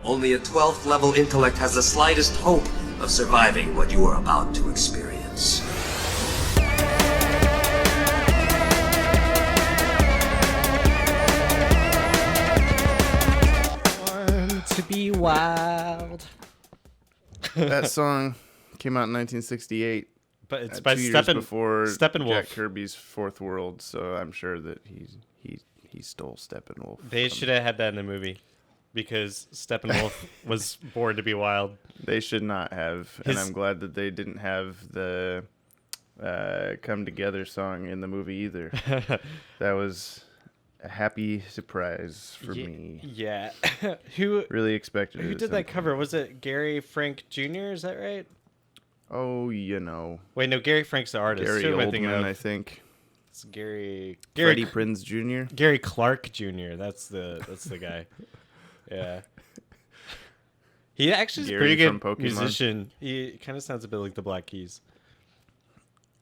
Only a 12th level intellect has the slightest hope of surviving what you are about to experience. Born to be wild. That song came out in 1968. But it's by 2 years before Steppenwolf. Jack Kirby's Fourth World, so I'm sure that he stole Steppenwolf. They should have had that in the movie because Steppenwolf was born to be wild. They should not have, and I'm glad that they didn't have the Come Together song in the movie either. That was a happy surprise for me. Yeah. Who really expected it. Who did that cover? Was it Gary Frank Jr.? Is that right? Oh, you know. Wait, no, Gary Frank's the artist. Gary Who am I thinking Oldman, of? I think. It's Gary Freddie Prinze Jr. Gary Clark Jr. That's the guy. Yeah. He actually is a pretty good musician. He kind of sounds a bit like the Black Keys.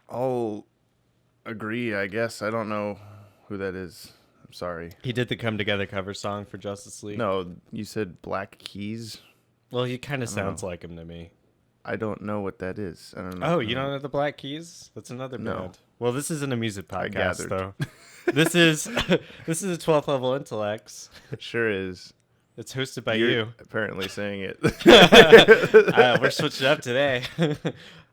I'll agree, I guess. I don't know who that is. I'm sorry. He did the Come Together cover song for Justice League. No, you said Black Keys? Well, he kind of sounds like him to me. I don't know what that is. I don't know. Oh, you don't know the Black Keys? That's another band. No. Well, this isn't a music podcast, though. I This is a 12th Level Intellects. It sure is. It's hosted by You're you. apparently saying it. We're switching up today.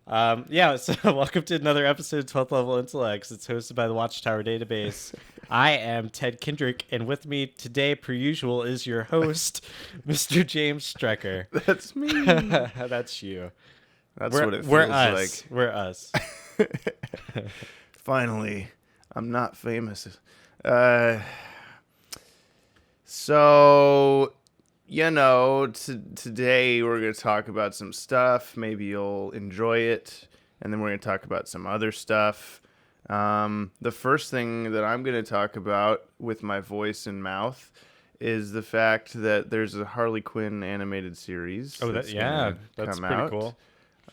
Yeah, so welcome to another episode of 12th Level Intellects. It's hosted by the Watchtower Database. I am Ted Kendrick, and with me today, per usual, is your host, Mr. James Strecker. That's me. That's you. That's what it feels we're us. like. We're us. Finally, I'm not famous. So, you know, today we're going to talk about some stuff. Maybe you'll enjoy it. And then we're going to talk about some other stuff. The first thing that I'm going to talk about with my voice and mouth is the fact that there's a Harley Quinn animated series. Oh, that's pretty cool.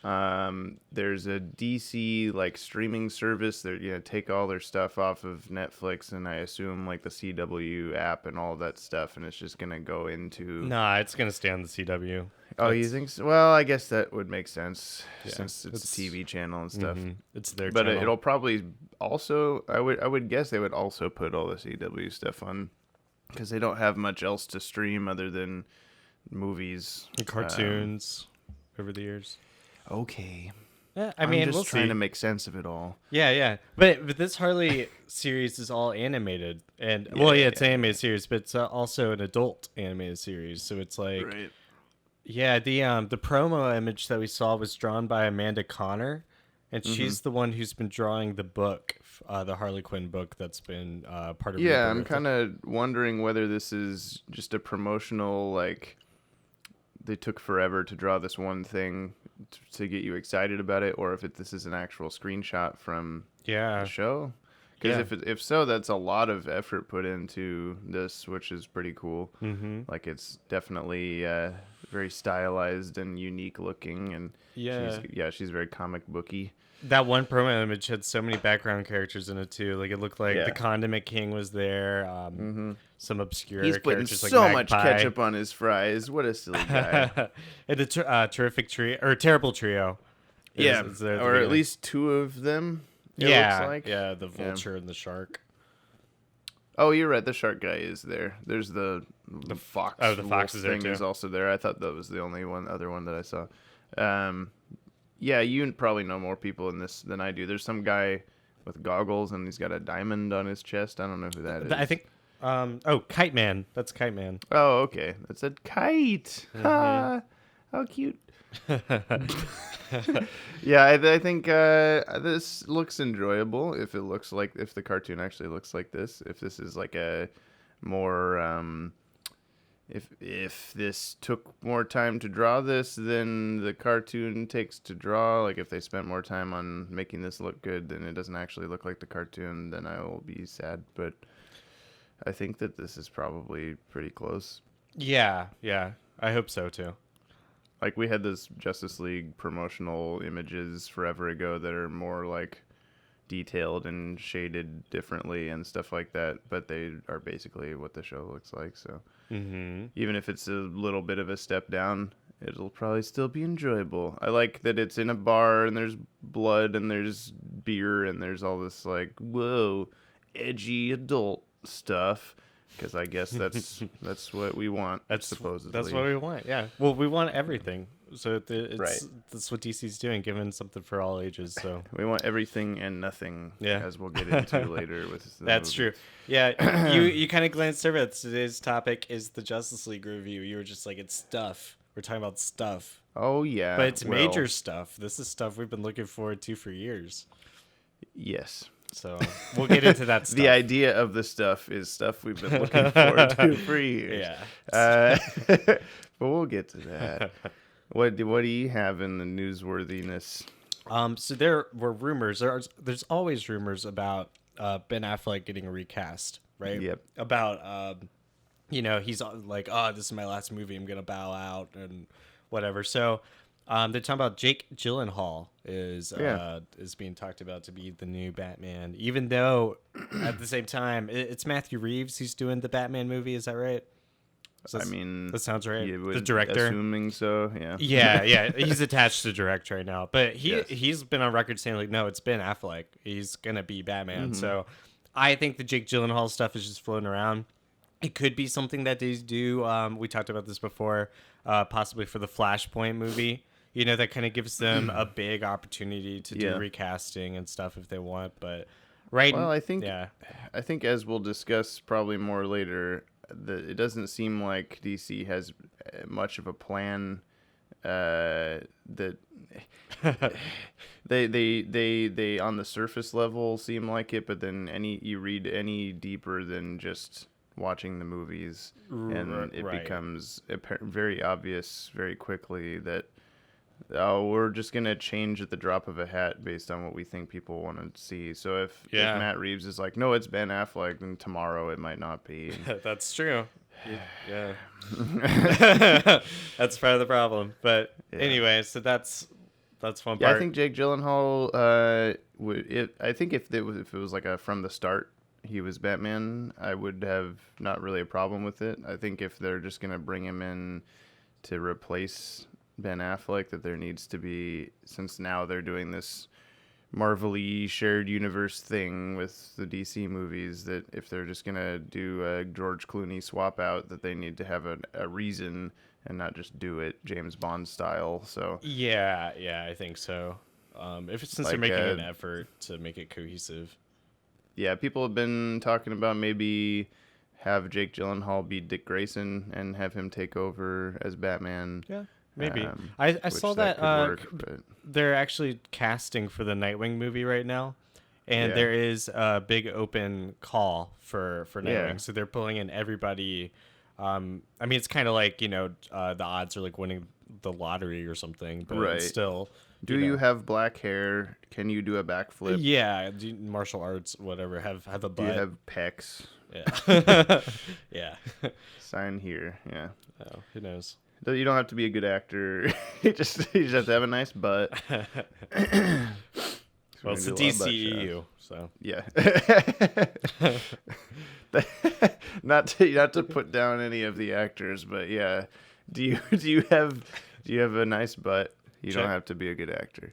There's a DC streaming service that take all their stuff off of Netflix, and I assume the CW app and all that stuff, and it's just gonna go into. Nah, it's gonna stay on the CW. Oh, you think so? Well, I guess that would make sense since it's a TV channel and stuff. Mm-hmm. It's their but channel. It'll probably also. I would guess they would also put all the CW stuff on because they don't have much else to stream other than movies, and cartoons over the years. Okay. Yeah, I'm mean, just we'll trying see. to make sense of it all. Yeah. But this Harley series is all animated, and it's an animated series, but it's also an adult animated series. So it's right. Yeah, the promo image that we saw was drawn by Amanda Connor, and she's the one who's been drawing the book, the Harley Quinn book that's been part of. Yeah, I'm kind of wondering whether this is just a promotional they took forever to draw this one thing to get you excited about it, or if this is an actual screenshot from the show. Because if so, that's a lot of effort put into this, which is pretty cool. Mm-hmm. It's definitely very stylized and unique looking, and she's very comic booky. That one promo image had so many background characters in it too. It looked like the Condiment King was there. Some obscure He's putting characters so like much Magpie. ketchup on his fries. What a silly guy! And a terrific trio or terrible trio. Is there or at least two of them. Looks like. Yeah, the vulture and the shark. Oh, you're right. The shark guy is there. There's the fox. Oh, the fox is there thing too. is also there. I thought that was the only other one that I saw. Yeah, you probably know more people in this than I do. There's some guy with goggles and he's got a diamond on his chest. I don't know who that is. I think. Kite Man. That's Kite Man. Oh, okay. That's a kite. Mm-hmm. How cute. Yeah, I think this looks enjoyable. If the cartoon actually looks like this, if this is a more if this took more time to draw this than the cartoon takes to draw, if they spent more time on making this look good, then it doesn't actually look like the cartoon, then I will be sad. But I think that this is probably pretty close. Yeah, I hope so too. We had this Justice League promotional images forever ago that are more detailed and shaded differently and stuff like that, but they are basically what the show looks like. So even if it's a little bit of a step down, it'll probably still be enjoyable. I like that it's in a bar and there's blood and there's beer and there's all this like, whoa, edgy adult stuff. Because I guess that's what we want. Supposedly that's what we want. Yeah. Well, we want everything. So Right. That's what DC's doing, giving something for all ages. So we want everything and nothing. Yeah. As we'll get into later with. That's true. Yeah. you kind of glanced over at today's topic is the Justice League review. You were just like, it's stuff. We're talking about stuff. Oh yeah. But it's major stuff. This is stuff we've been looking forward to for years. Yes. So we'll get into that stuff. The idea of the stuff is stuff we've been looking forward to for years. Yeah. But we'll get to that. What do you have in the newsworthiness? So there were rumors. There's always rumors about Ben Affleck getting recast, right? Yep. About he's like, oh, this is my last movie. I'm gonna bow out and whatever. So they're talking about Jake Gyllenhaal is being talked about to be the new Batman, even though at the same time it's Matthew Reeves who's doing the Batman movie. Is that right? That sounds right. The director, assuming so, yeah. Yeah. He's attached to direct right now, but he's been on record saying like, no, it's Ben Affleck. He's gonna be Batman. So I think the Jake Gyllenhaal stuff is just floating around. It could be something that they do. We talked about this before, possibly for the Flashpoint movie. That kind of gives them a big opportunity to do recasting and stuff if they want. But I think as we'll discuss probably more later, it doesn't seem like DC has much of a plan. That they on the surface level seem like it, but then you read any deeper than just watching the movies, and it becomes very obvious very quickly that we're just gonna change at the drop of a hat based on what we think people want to see. So if Matt Reeves is like, no, it's Ben Affleck, then tomorrow it might not be. That's true. Yeah. That's part of the problem. But anyway, so that's one part. I think Jake Gyllenhaal I think if it was like a from the start he was Batman, I would have not really a problem with it. I think if they're just gonna bring him in to replace Ben Affleck, that there needs to be, since now they're doing this Marvel-y shared universe thing with the DC movies, that if they're just gonna do a George Clooney swap out, that they need to have a reason and not just do it James Bond style. So I think so. Since they're making an effort to make it cohesive. Yeah, people have been talking about maybe have Jake Gyllenhaal be Dick Grayson and have him take over as Batman. Yeah. Maybe. I saw that they're actually casting for the Nightwing movie right now, and there is a big open call for Nightwing. Yeah. So they're pulling in everybody. It's kind of like, the odds are like winning the lottery or something, but still. Do you have black hair? Can you do a backflip? Yeah, do martial arts, whatever. Have a butt. Do you have pecs? Yeah. Yeah. Sign here. Yeah. Oh, who knows? You don't have to be a good actor. you just have to have a nice butt. Well, it's the DCEU, so yeah. not to put down any of the actors, but yeah. Do you have a nice butt? You don't have to be a good actor.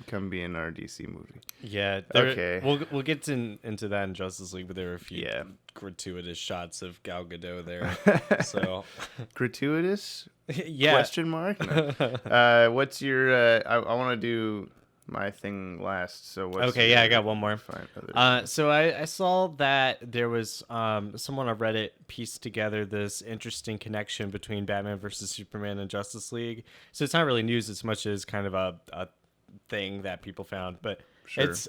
Come be in our DC movie. Yeah. Okay. We'll get into that in Justice League, but there are a few gratuitous shots of Gal Gadot there. So gratuitous? Yeah. Question mark? No. What's your? I want to do my thing last. So what's I got one more. So I saw that there was someone on Reddit pieced together this interesting connection between Batman versus Superman and Justice League. So it's not really news as much as kind of a thing that people found, but it's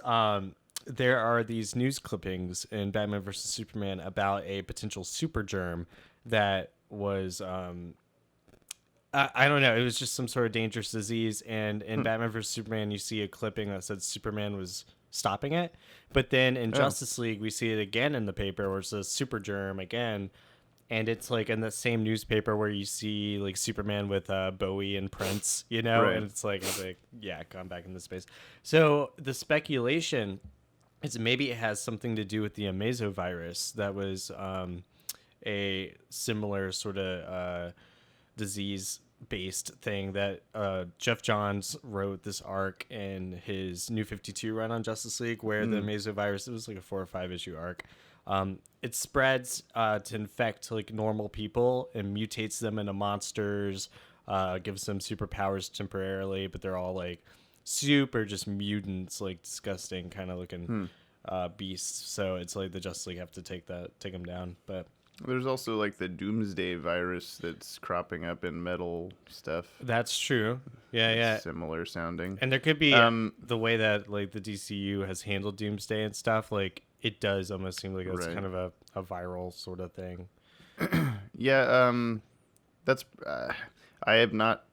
there are these news clippings in Batman versus Superman about a potential super germ that was I don't know. It was just some sort of dangerous disease. And in Batman vs. Superman, you see a clipping that said Superman was stopping it. But then in Justice League, we see it again in the paper where it says super germ again. And it's like in the same newspaper where you see like Superman with Bowie and Prince, And it's like, gone back into space. So the speculation is maybe it has something to do with the Amazo virus that was a similar sort of disease-based thing that Jeff Johns wrote this arc in his New 52 run on Justice League, where the mesovirus, it was like a 4 or 5 issue arc. It spreads to infect like normal people and mutates them into monsters, gives them superpowers temporarily, but they're all like super just mutants, like disgusting kind of looking beasts. So it's like the Justice League have to take them down. But there's also like the Doomsday virus that's cropping up in metal stuff. that's true. Yeah. Similar sounding. And there could be the way that like the DCU has handled Doomsday and stuff. Like it does almost seem like it's kind of a viral sort of thing. Yeah. That's. I've not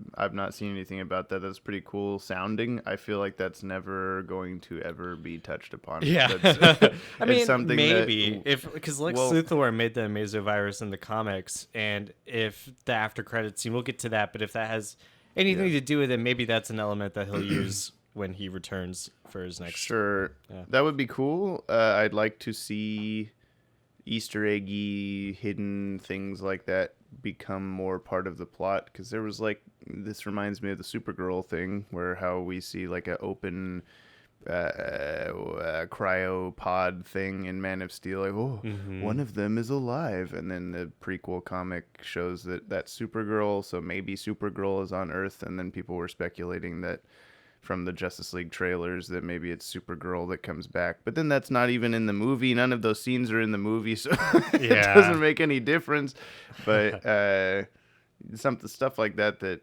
seen anything about that. That's pretty cool sounding. I feel like that's never going to ever be touched upon. Yeah, That's, I mean, something maybe because Lex Luthor made the mesovirus in the comics, and if the after credits scene, we'll get to that. But if that has anything to do with it, maybe that's an element that he'll use when he returns for his next. Sure, that would be cool. I'd like to see Easter eggy hidden things like that become more part of the plot, because there was like, this reminds me of the Supergirl thing where how we see like an open cryopod thing in Man of Steel, like one of them is alive, and then the prequel comic shows that that's Supergirl, so maybe Supergirl is on Earth, and then people were speculating that from the Justice League trailers that maybe it's Supergirl that comes back. But then that's not even in the movie. None of those scenes are in the movie, so it doesn't make any difference. But some stuff like that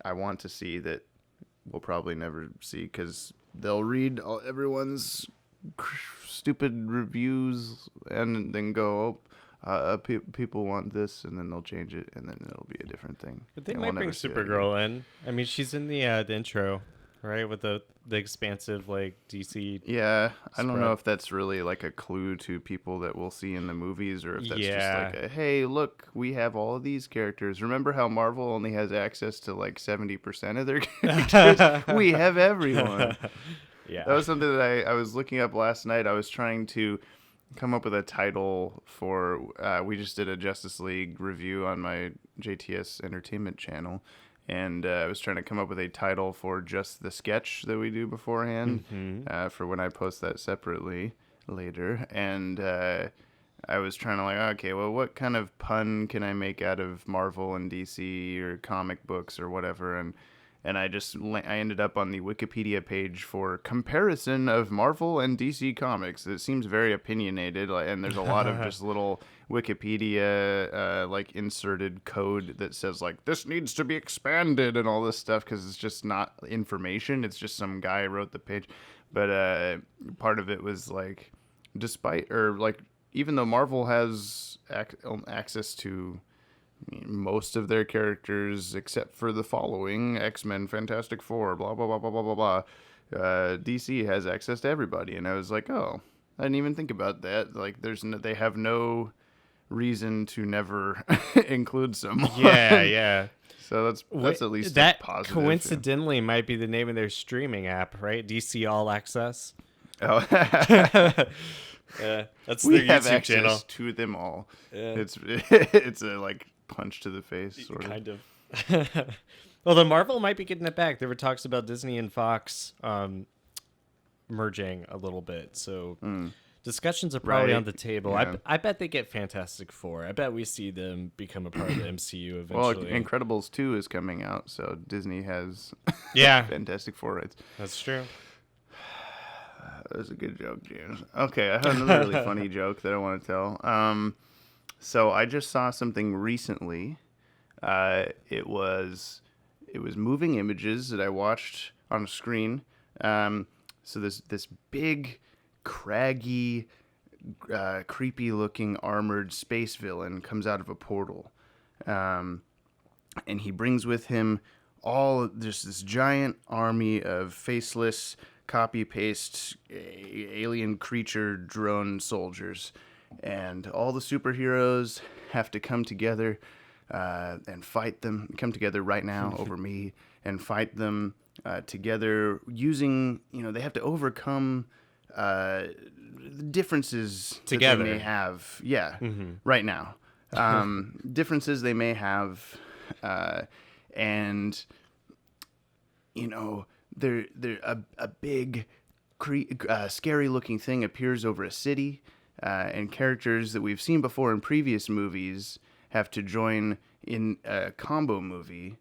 I want to see that we'll probably never see, because they'll read everyone's stupid reviews and then go, people want this, and then they'll change it, and then it'll be a different thing. But they might bring Supergirl in. I mean, she's in the intro. Right, with the expansive like DC. Yeah, I don't know if that's really like a clue to people that we'll see in the movies, or if that's just like hey, look, we have all of these characters. Remember how Marvel only has access to like 70% of their characters? We have everyone. Yeah, that was something that I was looking up last night. I was trying to come up with a title for. We just did a Justice League review on my JTS Entertainment channel. And I was trying to come up with a title for just the sketch that we do beforehand, for when I post that separately later. And I was trying to like, okay, well, what kind of pun can I make out of Marvel and DC or comic books or whatever? And I ended up on the Wikipedia page for comparison of Marvel and DC comics. It seems very opinionated, and there's a lot of just little Wikipedia like inserted code that says like this needs to be expanded and all this stuff, because it's just not information. It's just some guy wrote the page. But part of it was like, even though Marvel has access to most of their characters except for the following: X-Men, Fantastic Four, blah blah blah blah blah blah blah, DC has access to everybody. And I was like, oh, I didn't even think about that. Like, they have no reason to never include someone. Yeah. So that's at least that positive. Coincidentally might be the name of their streaming app, right? DC All Access. Oh. Yeah, that's we their have YouTube access channel. to them all. Yeah. It's a like punch to the face, sort kind of. Although Marvel might be getting it back. There were talks about Disney and Fox merging a little bit, so discussions are probably on the table. Yeah. I bet they get Fantastic Four. I bet we see them become a part of the MCU eventually. Well, Incredibles 2 is coming out, so Disney has Fantastic Four rights. That's true. That was a good joke, James. Okay, I have another really funny joke that I want to tell. So I just saw something recently. It was moving images that I watched on a screen. So this big, craggy, creepy-looking armored space villain comes out of a portal, and he brings with him just this giant army of faceless, copy-paste alien creature drone soldiers, and all the superheroes have to come together and fight them. Come together right now over me and fight them together using, they have to overcome the differences together that they may have. Yeah, right now. differences they may have, and they're a big, scary looking thing appears over a city, and characters that we've seen before in previous movies have to join in a combo movie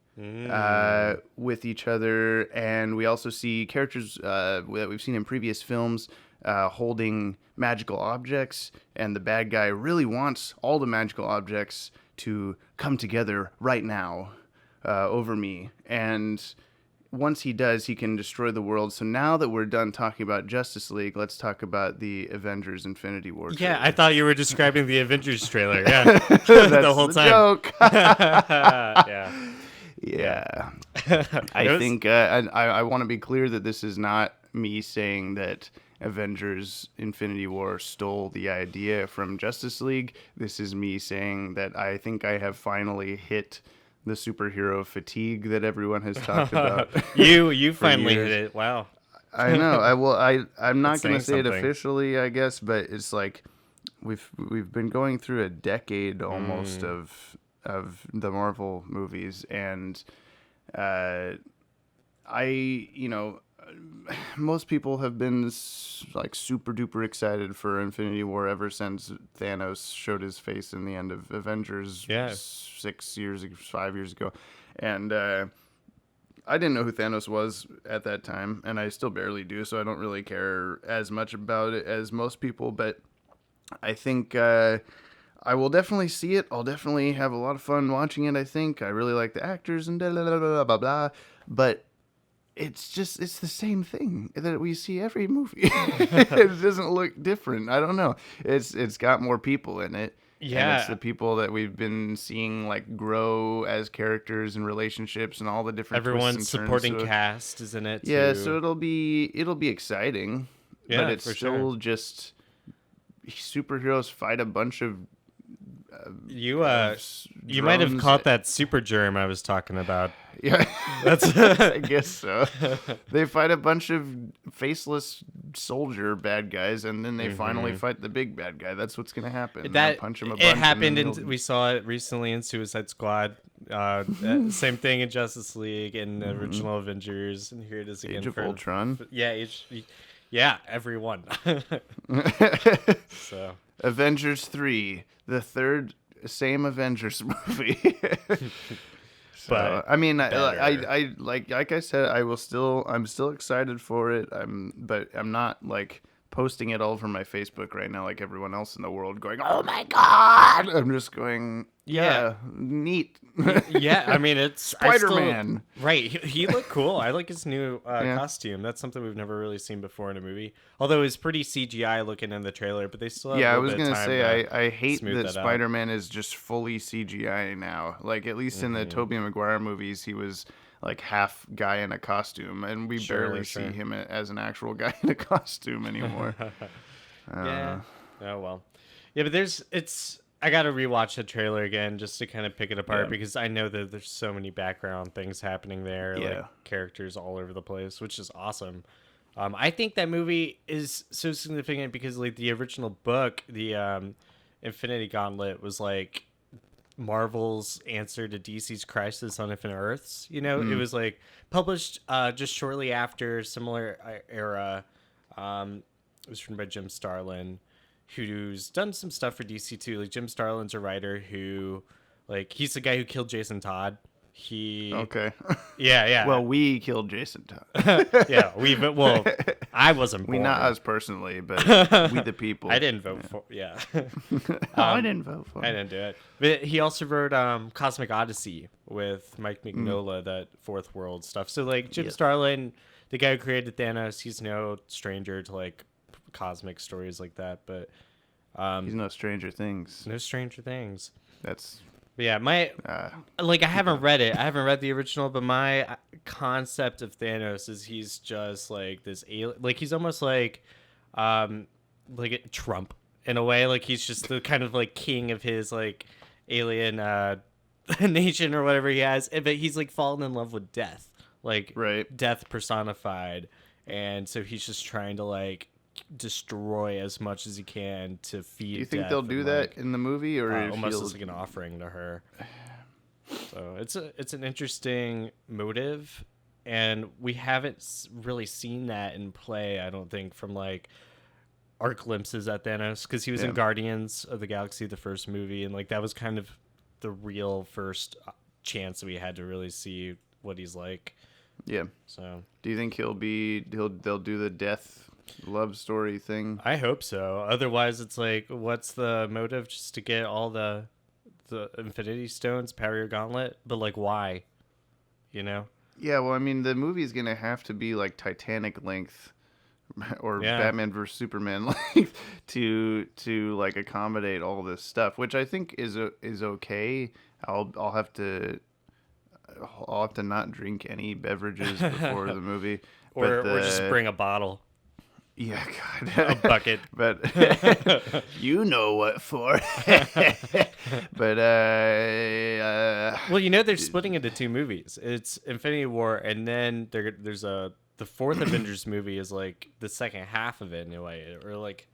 with each other. And we also see characters that we've seen in previous films holding magical objects, and the bad guy really wants all the magical objects to come together right now over me. And once he does, he can destroy the world. So now that we're done talking about Justice League, let's talk about the Avengers Infinity War trailer. Yeah, I thought you were describing the Avengers trailer. Yeah, the whole time. Joke. Yeah. Yeah. I think I want to be clear that this is not me saying that Avengers Infinity War stole the idea from Justice League. This is me saying that I think I have finally hit the superhero fatigue that everyone has talked about. you finally years. hit it. Wow. I know. I'm not going to say it something. officially, I guess, but it's like we've been going through a decade almost of the Marvel movies, and most people have been like super duper excited for Infinity War ever since Thanos showed his face in the end of Avengers 5 years ago. And I didn't know who Thanos was at that time, and I still barely do, so I don't really care as much about it as most people, but I think I will definitely see it. I'll definitely have a lot of fun watching it, I think. I really like the actors and blah, blah, blah, blah, blah, blah. But it's the same thing that we see every movie. It doesn't look different. I don't know. It's got more people in it. Yeah. And it's the people that we've been seeing like grow as characters and relationships and all the different Everyone's twists and supporting turns. cast is in it too. Yeah, so it'll be exciting. Yeah, but it's for still sure. just superheroes fight a bunch of You might have drones. caught that super germ I was talking about. Yeah, That's I guess so. They fight a bunch of faceless soldier bad guys, and then they finally fight the big bad guy. That's what's gonna happen. They'll punch him a bunch. It happened, and and we saw it recently in Suicide Squad. Same thing in Justice League and the original Avengers, and here it is again Age of for Ultron. Yeah, everyone. So Avengers 3, the third same Avengers movie. But I mean, better. I like I said, I'm still excited for it. But I'm not like posting it all over my Facebook right now like everyone else in the world going, "Oh my god!" I'm just going, "Yeah, neat." yeah, I mean it's Spider-Man. Right, he looked cool. I like his new costume. That's something we've never really seen before in a movie. Although it's pretty CGI looking in the trailer, but they still have Yeah, a I little was bit of gonna time say to I hate smooth that that out. Spider-Man is just fully CGI now. Like at least in the Tobey Maguire movies, he was like half guy in a costume, and we barely see him as an actual guy in a costume anymore. Yeah. Oh well. Yeah, but I gotta rewatch the trailer again just to kind of pick it apart because I know that there's so many background things happening there, like characters all over the place, which is awesome. I think that movie is so significant because like the original book, the Infinity Gauntlet, was like Marvel's answer to DC's Crisis on Infinite Earths. You know, it was like published just shortly after, similar era. It was written by Jim Starlin, who's done some stuff for DC too. Like Jim Starlin's a writer who, like, he's the guy who killed Jason Todd. Okay. Yeah. Well, we killed Jason Todd. Yeah, I wasn't born. We, not us personally, but we the people. I didn't vote for. Yeah. I didn't vote for. I didn't do it. But he also wrote Cosmic Odyssey with Mike Mignola, that Fourth World stuff. So like Jim Starlin, the guy who created Thanos, he's no stranger to like cosmic stories like that. But He's no Stranger Things. no Stranger Things. That's But yeah, I haven't read it. I haven't read the original, but my concept of Thanos is he's just like this alien. Like he's almost like a Trump in a way. Like he's just the kind of like king of his like alien nation or whatever he has. But he's like fallen in love with death, like right. death personified, and so he's just trying to like destroy as much as he can to feed. Do you think Death they'll do and, that like, in the movie, or it almost feels as like an offering to her? So it's an interesting motive, and we haven't really seen that in play, I don't think, from like our glimpses at Thanos, because he was in Guardians of the Galaxy, the first movie, and like that was kind of the real first chance we had to really see what he's like. Yeah. So Do you think they'll do the death love story thing? I hope so. Otherwise, it's like, what's the motive? Just to get all the Infinity Stones, power your gauntlet, but like, why? You know? Yeah. Well, I mean, the movie's gonna have to be like Titanic length, or Batman vs Superman length, to like accommodate all this stuff, which I think is okay. I'll have to not drink any beverages before the movie, or just bring a bottle. Yeah, God. A bucket. But you know what for. But well, they're splitting into two movies. It's Infinity War, and then there's the fourth Avengers movie is like the second half of it in a way, or like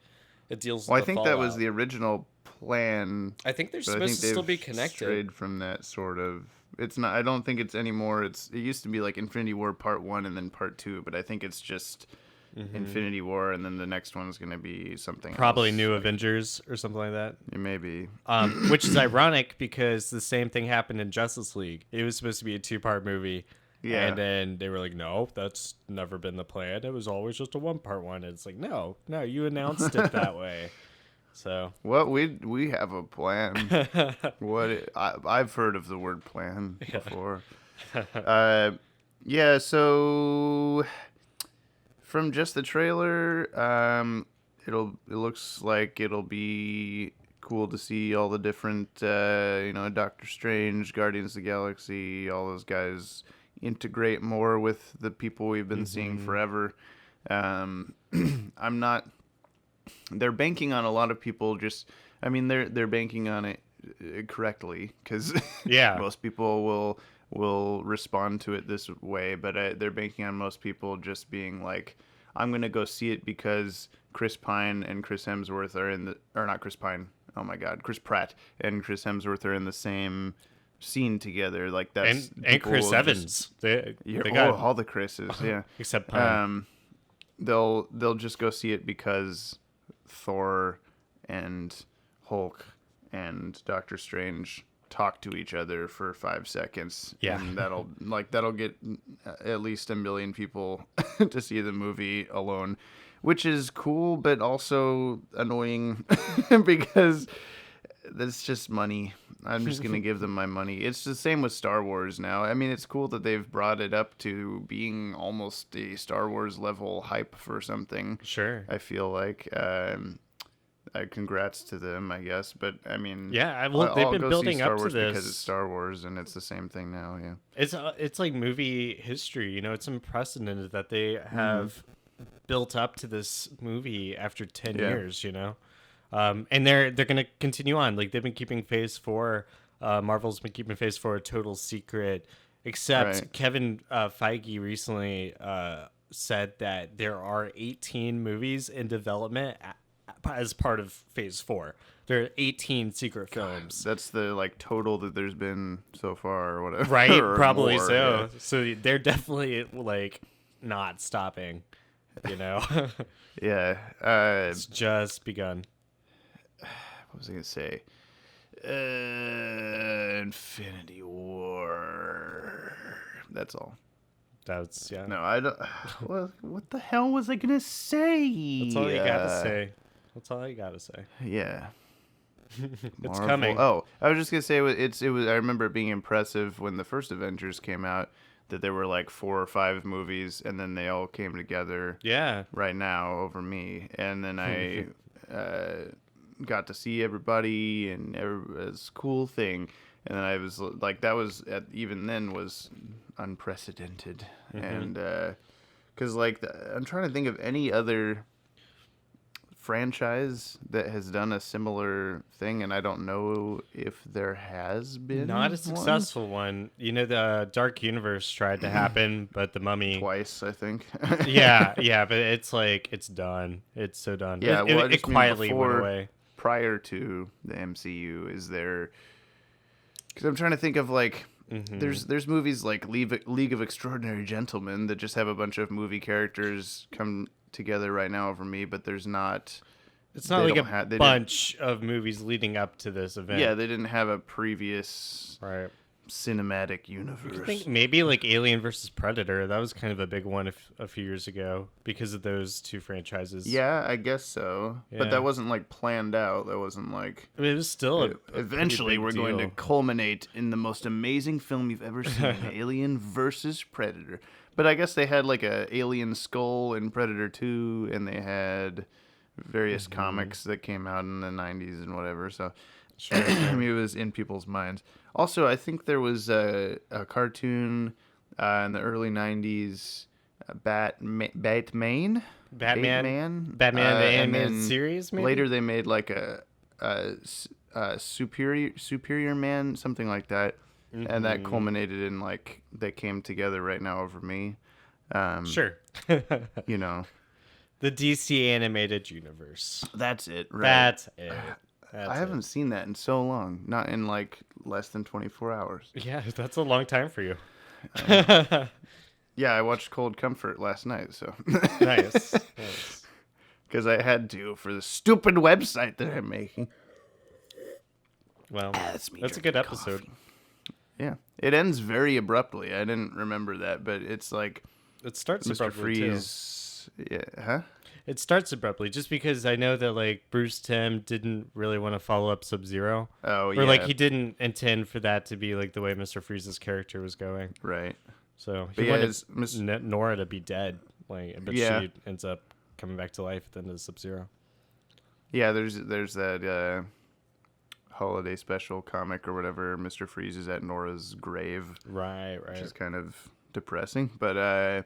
it deals. Well, with I think that was the original plan. I think they're supposed to still be connected. Strayed from that sort of. It's not. I don't think it's anymore. It used to be like Infinity War Part 1 and then Part 2, but I think it's just Infinity War, and then the next one's going to be something probably else. New Avengers or something like that. It may be. Which is ironic because the same thing happened in Justice League. It was supposed to be a 2-part movie. Yeah. And then they were like, no, that's never been the plan. It was always just a 1-part one. And it's like, no, you announced it that way. So. Well, we have a plan. I've heard of the word plan before. Yeah, so from just the trailer, it looks like it'll be cool to see all the different, Doctor Strange, Guardians of the Galaxy, all those guys integrate more with the people we've been seeing forever. They're banking on a lot of people they're banking on it correctly, because most people will respond to it this way, but they're banking on most people just being like, I'm going to go see it because Chris Pine and Chris Hemsworth Chris Pratt and Chris Hemsworth are in the same scene together. Like that's and Chris Evans. They got all the Chris's, yeah. Except Pine. They'll just go see it because Thor and Hulk and Doctor Strange talk to each other for 5 seconds. Yeah. And that'll get at least 1 million people to see the movie alone, which is cool, but also annoying because that's just money. I'm just going to give them my money. It's the same with Star Wars now. I mean, it's cool that they've brought it up to being almost a Star Wars level hype for something. Sure. I feel like, congrats to them, I guess. But I mean, yeah, they've been building up to this because it's Star Wars, and it's the same thing now. Yeah, it's like movie history. It's unprecedented that they have built up to this movie after 10 years. And they're going to continue on. Like, they've been keeping Phase 4. Marvel's been keeping Phase 4 a total secret. Except Kevin Feige recently said that there are 18 movies in development as part of Phase 4. There are 18 secret films. That's the total that there's been so far, or whatever. Right? Or Probably more, so. Yeah. So they're definitely not stopping. Yeah. It's just begun. What was I gonna say? Infinity War. That's all. That's No, I don't. Well, what the hell was I gonna say? That's all you gotta say. That's all you gotta say. Yeah. It's coming. Oh, I was just gonna say it was. I remember it being impressive when the first Avengers came out, that there were 4 or 5 movies, and then they all came together. Yeah. Right now over me, and then I got to see everybody, and it was a cool thing. And then I was like, that was even then was unprecedented, and because I'm trying to think of any other franchise that has done a similar thing, and I don't know if there has been Not a one. successful one. You know, the Dark Universe tried to happen, but the Mummy Twice, I think. yeah, but it's like it's done. It's so done. Yeah, well, I it just mean quietly went before- away. Prior to the MCU, is there? Because I'm trying to think of like, there's movies like League of Extraordinary Gentlemen that just have a bunch of movie characters come together right now over me, but there's not. It's not they like don't a ha- they bunch of movies leading up to this event. Yeah, they didn't have a previous right. cinematic universe. I think maybe like Alien versus Predator. That was kind of a big one a few years ago because of those two franchises. Yeah, I guess so. Yeah. But that wasn't like planned out. That wasn't like. I mean, it was still a Eventually, we're pretty big going to deal. culminate in the most amazing film you've ever seen, Alien versus Predator. But I guess they had like a Alien Skull in Predator 2, and they had various comics that came out in the 90s and whatever. So I mean, it was in people's minds. Also, I think there was a cartoon in the early 90s, Batman, Batman, the and animated then series. Maybe later they made like a superior man, something like that, and that culminated in like they came together right now over me. Sure. You know, The DC animated universe. that's it. Right. That's it. I haven't seen that in so long. Not in like less than 24 hours. Yeah, that's a long time for you. Yeah, I watched Cold Comfort last night, so Nice. because I had to for the stupid website that I'm making. Well, That's me that's a good drinking episode. coffee. Yeah, it ends very abruptly. I didn't remember that, but it's like It starts Mr. abruptly too. Freeze. Yeah, huh? It starts abruptly just because I know that like Bruce Timm didn't really want to follow up Sub-Zero. Oh, yeah. Or like he didn't intend for that to be like the way Mr. Freeze's character was going. Right. So But he yeah, wanted Nora to be dead. Like, but Yeah. she ends up coming back to life at the end of Sub-Zero. Yeah, there's that holiday special comic or whatever. Mr. Freeze is at Nora's grave, Right. which is kind of depressing. But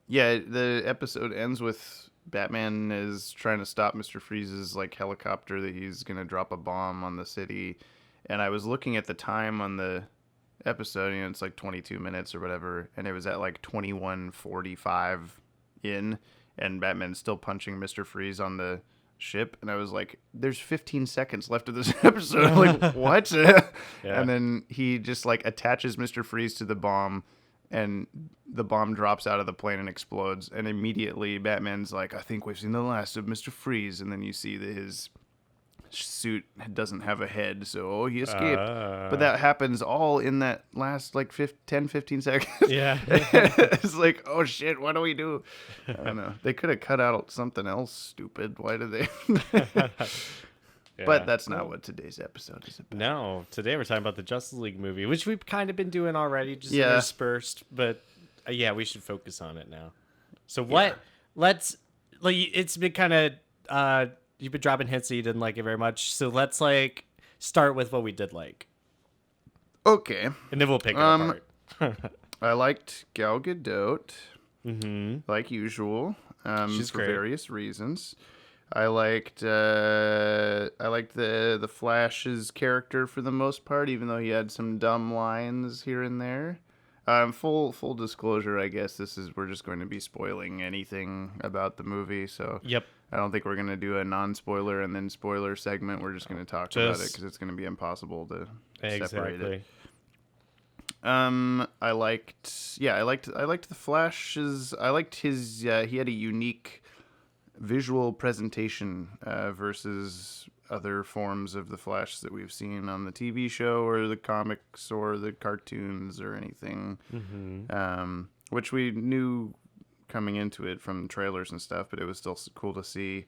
yeah, the episode ends with Batman is trying to stop Mr. Freeze's like helicopter that he's gonna drop a bomb on the city. And I was looking at the time on the episode, you know, it's like 22 minutes or whatever, and it was at like 21:45 in, and Batman's still punching Mr. Freeze on the ship, and I was like, there's 15 seconds left of this episode. I'm like, what? And then he just like attaches Mr. Freeze to the bomb, and the bomb drops out of the plane and explodes, and immediately Batman's like, I think we've seen the last of Mr. Freeze, and then you see that his suit doesn't have a head, so he escaped. But that happens all in that last like 10-15 seconds. Yeah. It's like, oh shit, what do we do? I don't know. They could have cut out something else stupid. Why did they? Yeah. But that's not what today's episode is about. No, today we're talking about the Justice League movie, which we've kind of been doing already, just Yeah. interspersed. But yeah, we should focus on it now. So what? Let's like it's been kind of you've been dropping hints that you didn't like it very much. So let's like start with what we did like, Okay. and then we'll pick it apart. I liked Gal Gadot, Mm-hmm. like usual, She's for great. various reasons. I liked the Flash's character for the most part, even though he had some dumb lines here and there. Full disclosure, I guess we're just going to be spoiling anything about the movie, so Yep. I don't think we're going to do a non-spoiler and then spoiler segment. We're just going to talk about it Just- because it's going to be impossible to separate Exactly. it. I liked the Flash's. I liked his. He had a unique visual presentation versus other forms of the Flash that we've seen on the TV show or the comics or the cartoons or anything. Which we knew coming into it from trailers and stuff, but it was still cool to see,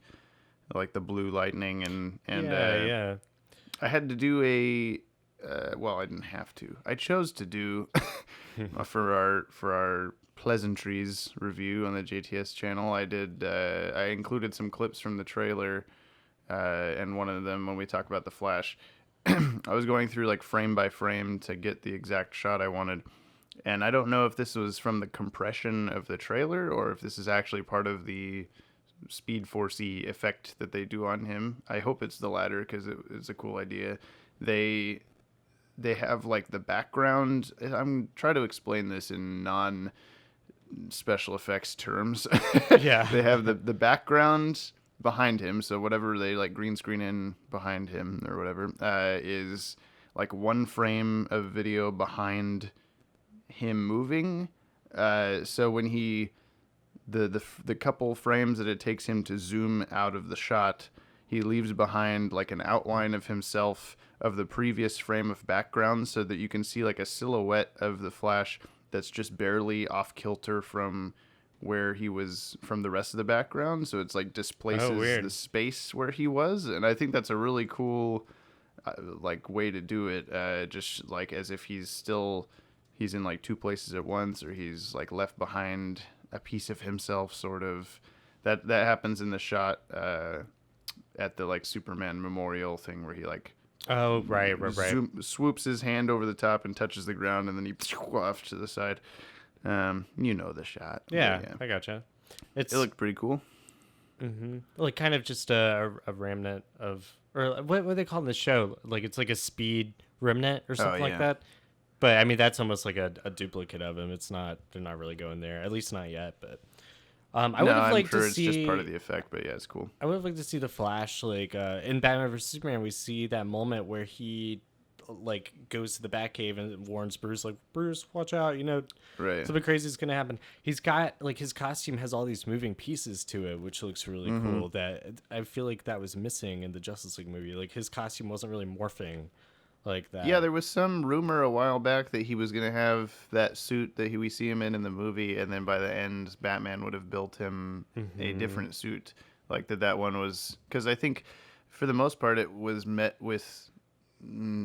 like the blue lightning and yeah. I had to do a. Well, I didn't have to. I chose to do for our pleasantries review on the JTS channel. I included some clips from the trailer, and one of them when we talk about the Flash, I was going through like frame by frame to get the exact shot I wanted, and I don't know if this was from the compression of the trailer or if this is actually part of the Speed Forcey effect that they do on him. I hope it's the latter because it's a cool idea. They have like the background. I'm trying to explain this in non special effects terms. Yeah. They have the background behind him, so whatever they like green screen in behind him or whatever is like one frame of video behind him moving. So when the couple frames that it takes him to zoom out of the shot, he leaves behind like an outline of himself of the previous frame of background, so that you can see like a silhouette of the Flash that's just barely off kilter from where he was from the rest of the background. So it's like displaces the space where he was, and I think that's a really cool like way to do it. Just like as if he's in like two places at once, or he's like left behind a piece of himself, sort of. That happens in the shot at the like Superman memorial thing where he like right. swoops his hand over the top and touches the ground, and then he off to the side. You know the shot. Yeah, I gotcha. It looked pretty cool. Mm-hmm. Like kind of just a remnant of, or what do they call in the show? Like it's like a speed remnant or something like that. But I mean, that's almost like a duplicate of him. It's not. They're not really going there. At least not yet. But I would have liked to see. It's just part of the effect. But yeah, it's cool. I would have liked to see the Flash, like in Batman vs Superman. We see that moment where he like goes to the Batcave and warns Bruce, like, Bruce, watch out, right, something crazy is gonna happen. He's got like his costume has all these moving pieces to it, which looks really cool. That I feel like that was missing in the Justice League movie. Like his costume wasn't really morphing like that. Yeah, there was some rumor a while back that he was gonna have that suit that we see him in the movie, and then by the end, Batman would have built him a different suit. Like that one was, because I think for the most part it was met with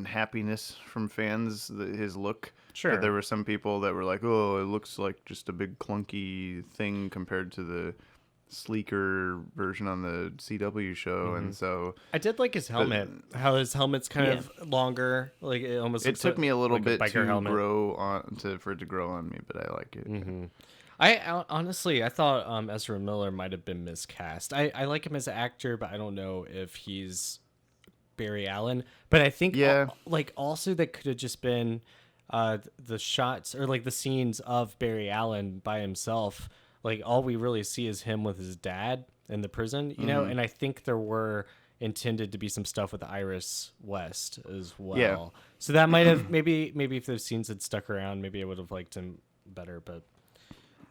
happiness from fans, his look. Sure. But there were some people that were like, oh, it looks like just a big clunky thing compared to the sleeker version on the CW show. And so I did like his helmet, how his helmet's kind of longer, like it almost took me a little bit to helmet. for it to grow on me, but I like it. I honestly, I thought Ezra Miller might have been miscast. I like him as an actor, but I don't know if he's Barry Allen. But I think like also that could have just been the shots or like the scenes of Barry Allen by himself. Like all we really see is him with his dad in the prison, you know. And I think there were intended to be some stuff with Iris West as well. Yeah. So that might have maybe if those scenes had stuck around, maybe I would have liked him better. But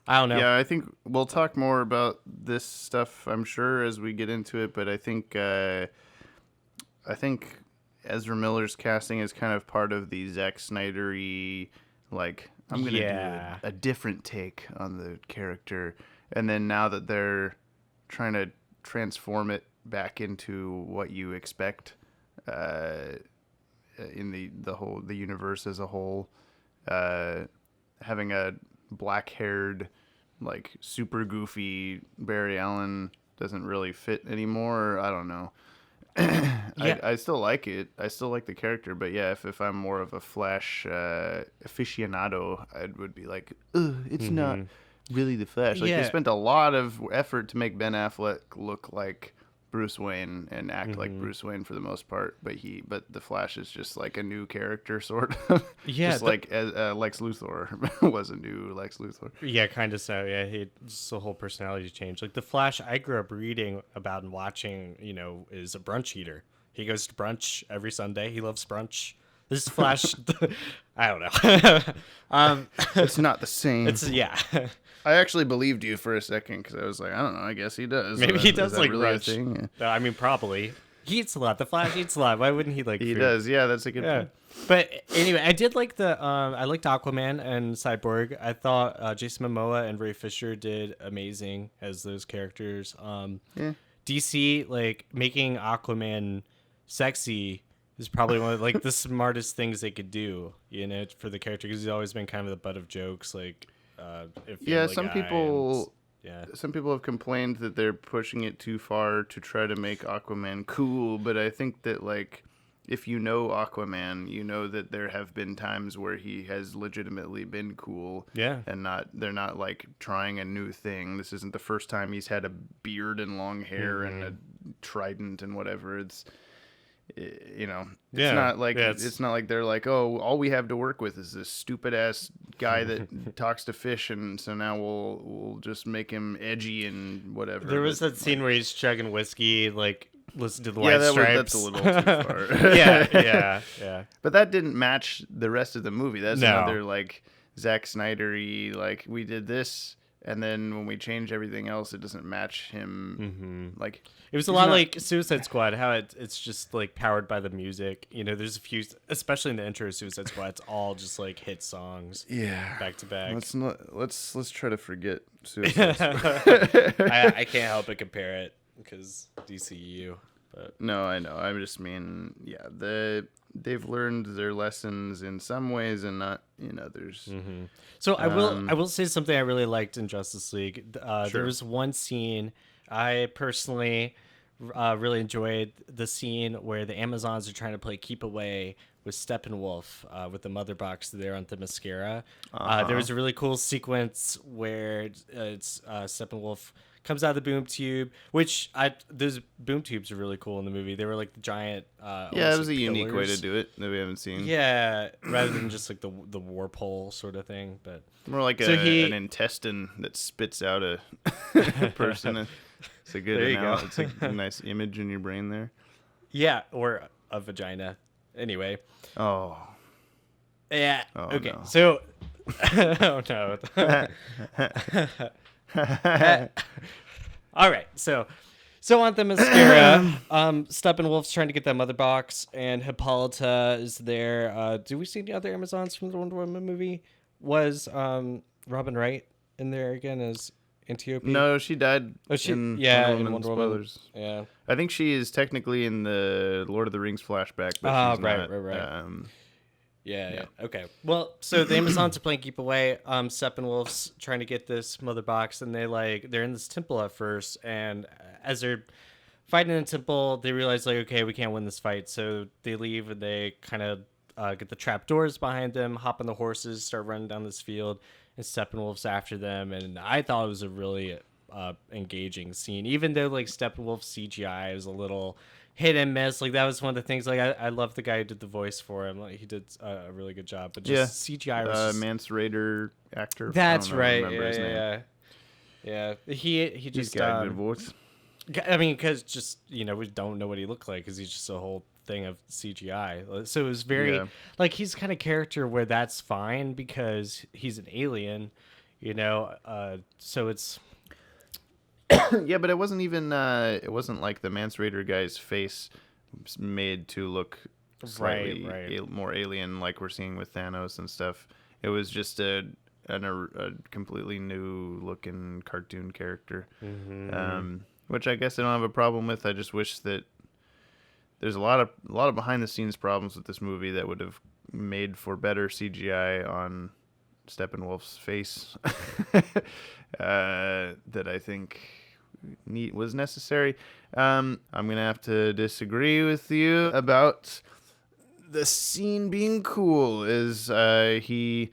I don't know. Yeah, I think we'll talk more about this stuff, I'm sure, as we get into it. But I think Ezra Miller's casting is kind of part of the Zack Snyder-y, like, I'm going to do a different take on the character. And then now that they're trying to transform it back into what you expect in the universe as a whole, having a black-haired, like, super goofy Barry Allen doesn't really fit anymore. I don't know. I still like it. I still like the character, but yeah, if I'm more of a Flash aficionado, I would be like, it's not really the Flash. Like they spent a lot of effort to make Ben Affleck look like Bruce Wayne and act like Bruce Wayne for the most part, but the Flash is just like a new character, sort of. Yeah, just like Lex Luthor was a new Lex Luthor. Yeah, kind of so. Yeah, just the whole personality changed. Like the Flash, I grew up reading about and watching. Is a brunch eater. He goes to brunch every Sunday. He loves brunch. This Flash, I don't know. It's not the same. I actually believed you for a second because I was like, I don't know. I guess he does. Maybe he does like really brunch. Yeah. I mean, probably. He eats a lot. The Flash eats a lot. Why wouldn't he like? He does. Yeah, that's a good point. But anyway, I did like I liked Aquaman and Cyborg. I thought Jason Momoa and Ray Fisher did amazing as those characters. DC like making Aquaman sexy is probably one of like the smartest things they could do, for the character, because he's always been kind of the butt of jokes. Like, some people have complained that they're pushing it too far to try to make Aquaman cool, but I think that like if you know Aquaman, you know that there have been times where he has legitimately been cool. Yeah. And they're not like trying a new thing. This isn't the first time he's had a beard and long hair and a trident and whatever. It's not like it's not like they're like, oh, all we have to work with is this stupid ass guy that talks to fish, and so now we'll just make him edgy and whatever. There was that scene where he's chugging whiskey, like listen to the White Stripes. That's a little too far. yeah. But that didn't match the rest of the movie. That's another like Zack Snyder-y, like we did this, and then when we change everything else, it doesn't match him. Like it was a lot like Suicide Squad, how it's just like powered by the music. You know, there's a few, especially in the intro of Suicide Squad, it's all just like hit songs. Yeah, back to back. Let's try to forget Suicide Squad. I can't help but compare it because DCEU. But no, I know. I just mean, they've learned their lessons in some ways and not in others. So I will say something I really liked in Justice League. There was one scene I personally really enjoyed, the scene where the Amazons are trying to play Keep Away with Steppenwolf with the mother box there on the mascara. There was a really cool sequence where it's Steppenwolf comes out of the boom tube, which those boom tubes are really cool in the movie. They were like the giant it was a unique way to do it that we haven't seen. Yeah, rather than just like the war pole sort of thing, but more like an intestine that spits out a person. It's a good It's a nice image in your brain there. Yeah, or a vagina. Anyway. Oh. Yeah. Oh, okay. no. So oh no. All right. So on the mascara, Steppenwolf's trying to get that mother box, and Hippolyta is there. Do we see any other Amazons from the Wonder Woman movie? Was Robin Wright in there again as Antiope? No, she died. Oh, in Wonder Woman. Yeah. I think she is technically in the Lord of the Rings flashback, but she's not. Right. Yeah. Okay. Well, so the Amazons are playing Keep Away. Steppenwolf's trying to get this mother box, and they're in this temple at first, and as they're fighting in the temple, they realize like, okay, we can't win this fight, so they leave and they kind of get the trap doors behind them, hop on the horses, start running down this field, and Steppenwolf's after them. And I thought it was a really engaging scene, even though like Steppenwolf's CGI was a little hit and miss. Like that was one of the things. Like I love the guy who did the voice for him. Like he did a really good job. But just CGI was Mance Raider actor. That's right. Yeah. He just got a good voice. I mean, because just we don't know what he looked like because he's just a whole thing of CGI. So it was very like he's the kind of character where that's fine because he's an alien, So it's. Yeah, but it wasn't even. It wasn't like the Mance Raider guy's face made to look slightly more alien, like we're seeing with Thanos and stuff. It was just a completely new looking cartoon character, which I guess I don't have a problem with. I just wish that there's a lot of behind the scenes problems with this movie that would have made for better CGI on Steppenwolf's face that I think was necessary. I'm gonna have to disagree with you about the scene being cool. I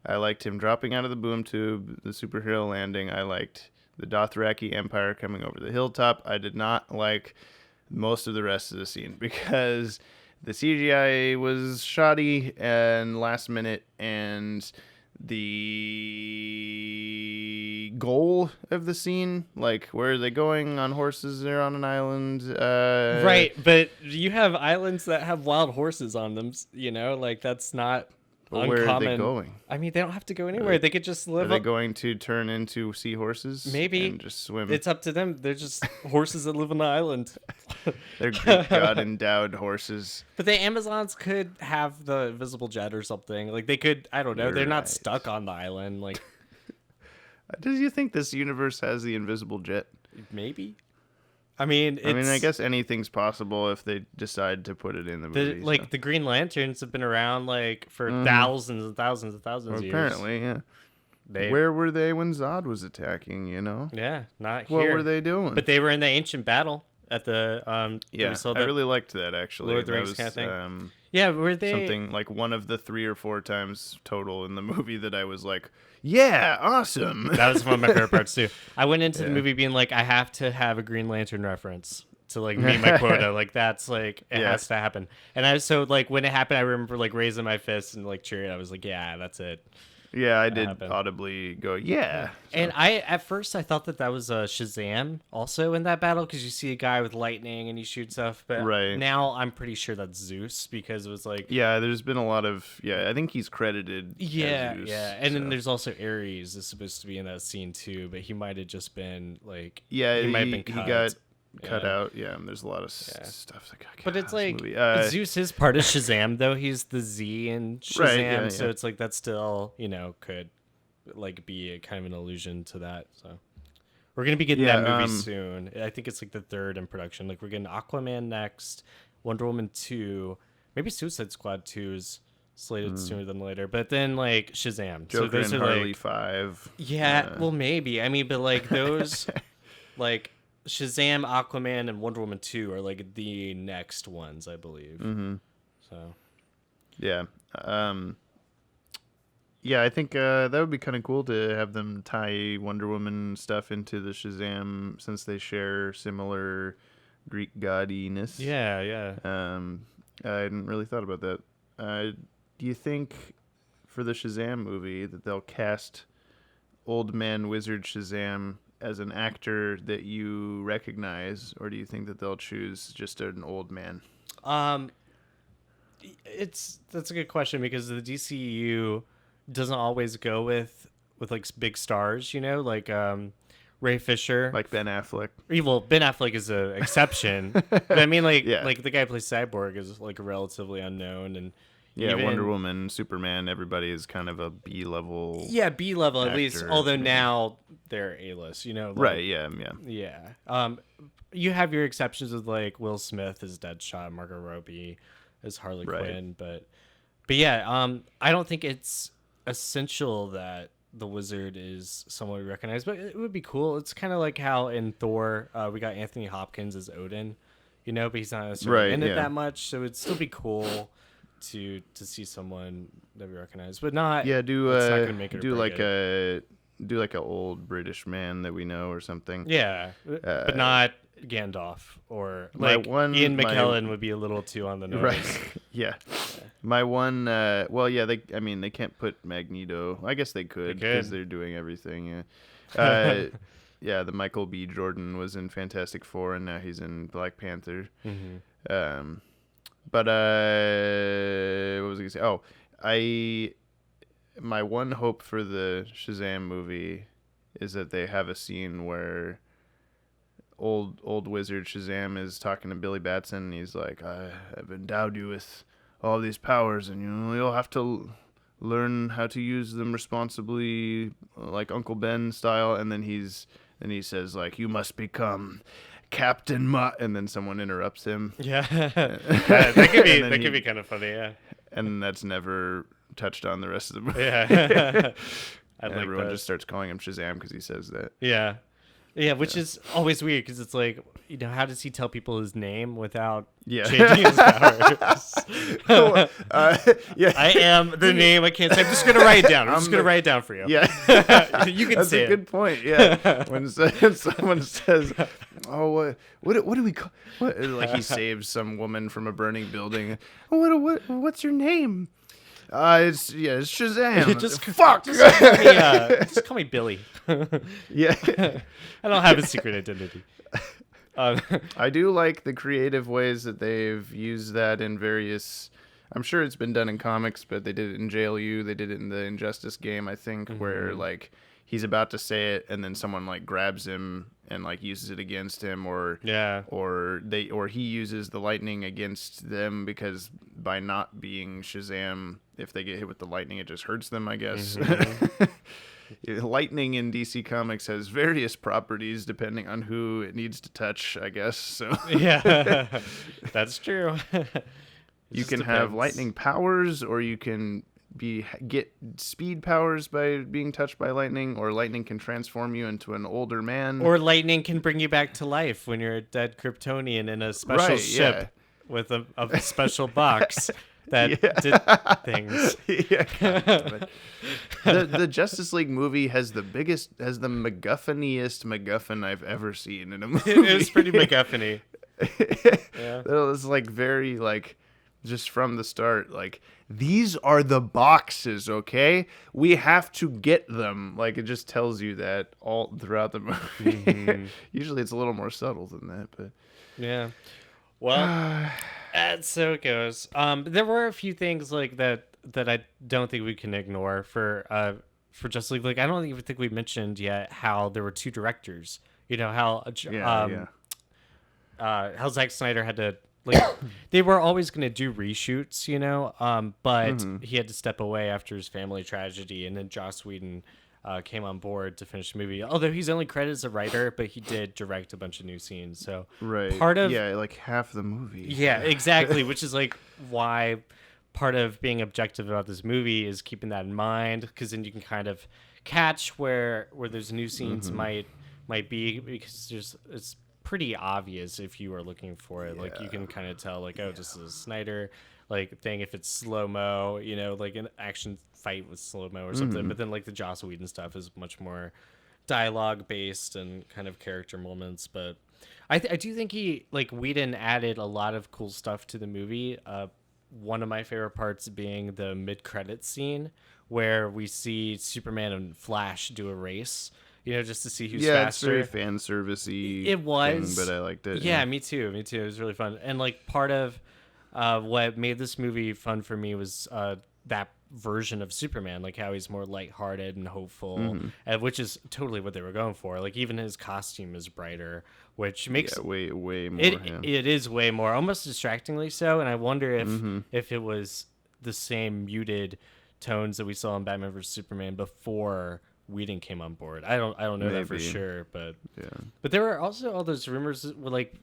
liked him dropping out of the boom tube, the superhero landing. I liked the Dothraki Empire coming over the hilltop. I did not like most of the rest of the scene because the CGI was shoddy and last minute, and the goal of the scene, like where are they going on horses? They're on an island, right? But you have islands that have wild horses on them, like that's not uncommon. Where are they going? I mean, they don't have to go anywhere. They could just live. Are they going to turn into seahorses? Maybe and just swim. It's up to them. They're just horses that live on the island. They're god endowed horses. But the Amazons could have the invisible jet or something. Like they could. I don't know. They're not stuck on the island. Like, do you think this universe has the invisible jet? Maybe. I mean, I guess anything's possible if they decide to put it in the movie. The Green Lanterns have been around like for thousands and thousands and thousands of years. Apparently, yeah. Where were they when Zod was attacking? Yeah, not what here. What were they doing? But they were in the ancient battle, at the that Yeah, we saw I really liked that actually. Lord of the That Rings was, kind of thing. Yeah, were they something like one of the 3 or 4 times total in the movie that I was like, yeah, awesome. That was one of my favorite parts too. I went into the Yeah. movie being like, I have to have a Green Lantern reference to like meet my quota. Like that's like it Yeah. has to happen. And I so like when it happened, I remember like raising my fist and like cheering. I was like, yeah, that's it. Yeah, I did happened. audibly go, yeah. And at first I thought that was Shazam also in that battle because you see a guy with lightning and he shoots stuff. But Right. now I'm pretty sure that's Zeus because it was like Yeah, there's been a lot of, I think he's credited yeah, as Zeus, yeah. And then so. there's also Ares is supposed to be in that scene too, but he might have just been like Yeah, he might have he been cut. got cut Yeah. out. Yeah, and there's a lot of stuff that got cut But it's out of like this movie. Zeus is part of Shazam, though he's the Z in Shazam, Right, yeah, so yeah. it's like that still, could like be a kind of an allusion to that. So we're gonna be getting Yeah, that movie soon. I think it's like the 3rd in production. Like we're getting Aquaman next, Wonder Woman 2, maybe Suicide Squad 2 is slated sooner than later. But then like Shazam, so Joker those and are Harley like 5. yeah, well maybe. I mean, but like those like Shazam, Aquaman, and Wonder Woman 2 are like the next ones, I believe. Mm-hmm. So Yeah. Yeah, I think that would be kind of cool to have them tie Wonder Woman stuff into the Shazam since they share similar Greek godiness. yeah, yeah. I hadn't really thought about that. Do you think for the Shazam movie that they'll cast Old Man Wizard Shazam as an actor that you recognize, or do you think that they'll choose just an old man? That's a good question because the DCEU doesn't always go with like big stars, like Ray Fisher. Like Ben Affleck? Well, Ben Affleck is an exception, but I mean, like, Yeah. like the guy who plays Cyborg is like relatively unknown, and Yeah, even, Wonder Woman, Superman, everybody is kind of a B-level. yeah, B level at least. actor, Although maybe. now they're A-list, like, Right, yeah. yeah. You have your exceptions with like Will Smith as Deadshot, Margot Robbie as Harley Right. Quinn, but yeah, I don't think it's essential that the wizard is someone we recognize, but it would be cool. It's kind of like how in Thor we got Anthony Hopkins as Odin, but he's not necessarily Right, in it yeah. that much, so it'd still be cool to see someone that we recognize, but not Yeah, it's not gonna make it or do break like it. a old British man that we know or something. Yeah, but not Gandalf or my like one- Ian my- McKellen would be a little too on the nose. Right. Yeah. My one they can't put Magneto. I guess they could because they're doing everything. Yeah. Yeah, the Michael B. Jordan was in Fantastic Four and now he's in Black Panther. Mm-hmm. But what was I gonna say? Oh, my one hope for the Shazam movie is that they have a scene where old wizard Shazam is talking to Billy Batson and he's like, I have endowed you with all these powers and you'll have to learn how to use them responsibly, like Uncle Ben style. And then he says like, you must become Captain and then someone interrupts him. Yeah, that could be And then could be kind of funny. Yeah, and that's never touched on the rest of the movie. yeah. I'd like Everyone that. just starts calling him Shazam because he says that. Yeah, which is always weird because it's like, how does he tell people his name without changing his powers? Yeah. I am the name. I can't say. I'm just gonna write it down. I'm just gonna write it down for you. Yeah. You can That's say a it. good point. Yeah. When someone says, "Oh, what do we call?" What? Like he saves some woman from a burning building. What's your name? It's Shazam. Fuck. Just call me Billy. Yeah. I don't have a secret identity. I do like the creative ways that they've used that in various. I'm sure it's been done in comics, but they did it in JLU. They did it in the Injustice game, I think, where like he's about to say it and then someone like grabs him and like uses it against him, or he uses the lightning against them because by not being Shazam, if they get hit with the lightning, it just hurts them, I guess. Lightning in DC Comics has various properties depending on who it needs to touch, I guess. So yeah, that's true. You can have lightning powers, or you can get speed powers by being touched by lightning, or lightning can transform you into an older man, Or lightning can bring you back to life when you're a dead Kryptonian in a special ship with a special box that did things. The Justice League movie has the MacGuffiniest MacGuffin I've ever seen in a movie. It was pretty MacGuffin-y. It was like very like just from the start, like, these are the boxes, okay? We have to get them. Like, it just tells you that all throughout the movie. Usually it's a little more subtle than that, but yeah. Well, so it goes. There were a few things like that I don't think we can ignore for Justice League. Like, I don't even think we mentioned yet how there were two directors. You know how how Zack Snyder had to, like, they were always going to do reshoots, you know, but he had to step away after his family tragedy, and then Joss Whedon came on board to finish the movie. Although he's only credited as a writer, but he did direct a bunch of new scenes. So part of like half the movie. Yeah, exactly. Which is like why part of being objective about this movie is keeping that in mind, because then you can kind of catch where those new scenes might be, because it's pretty obvious if you are looking for it. Like, you can kind of tell, like, oh, this is a Snyder like thing if it's slow-mo, you know, like an action fight with slow-mo or something. But then like the Joss Whedon stuff is much more dialogue based and kind of character moments. But I do think Whedon added a lot of cool stuff to the movie. One of my favorite parts being the mid-credits scene where we see Superman and Flash do a race, you know, just to see who's faster. It's very fan servicey. It was, but I liked it. Yeah, me too. It was really fun. And like part of what made this movie fun for me was that version of Superman, like how he's more lighthearted and hopeful, which is totally what they were going for. Like, even his costume is brighter, which makes way more. It is way more, almost distractingly so. And I wonder if it was the same muted tones that we saw in Batman vs Superman before Whedon came on board. I don't know that for sure, but there were also all those rumors that were, like,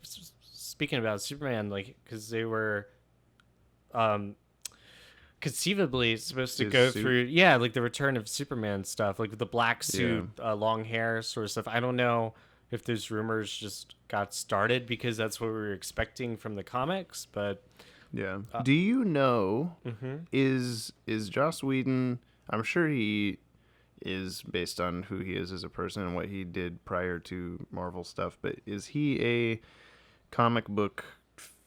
speaking about Superman, like, because they were conceivably supposed to go through like the return of Superman stuff, like with the black suit, long hair sort of stuff. I don't know if those rumors just got started because that's what we were expecting from the comics, but do you know, is Joss Whedon, I'm sure he is based on who he is as a person and what he did prior to Marvel stuff, but is he a comic book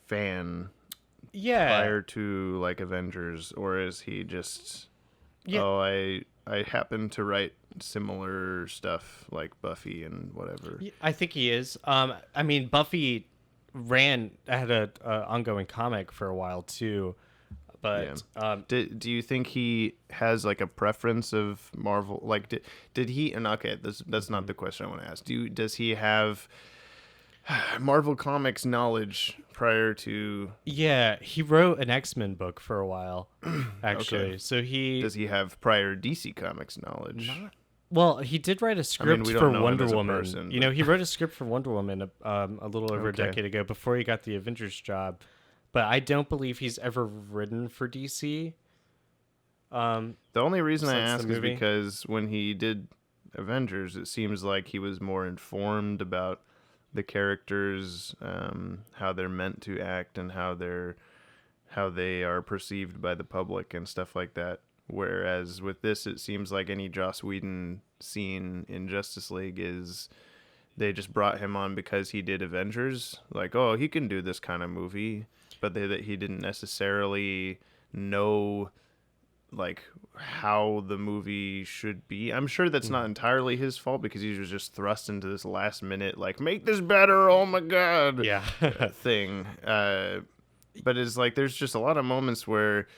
fan prior to, like, Avengers, or is he just I happen to write similar stuff like Buffy and whatever? I think he is. I mean, Buffy had a ongoing comic for a while too, but do you think he has, like, a preference of Marvel? Like, did he? And okay, that's not the question I want to ask. Does he have Marvel Comics knowledge prior to? Yeah, he wrote an X-Men book for a while, actually. Okay. So does he have prior DC Comics knowledge? Well, he did write a script for Wonder Woman. Person, you know, he wrote a script for Wonder Woman a little over a decade ago before he got the Avengers job. But I don't believe he's ever written for DC. The only reason I ask is because when he did Avengers, it seems like he was more informed about the characters, how they're meant to act, and how they are perceived by the public and stuff like that. Whereas with this, it seems like any Joss Whedon scene in Justice League is they just brought him on because he did Avengers. Like, oh, he can do this kind of movie, but that he didn't necessarily know, like, how the movie should be. I'm sure that's not entirely his fault, because he was just thrust into this last minute, like, make this better, oh my god, thing. But it's like there's just a lot of moments where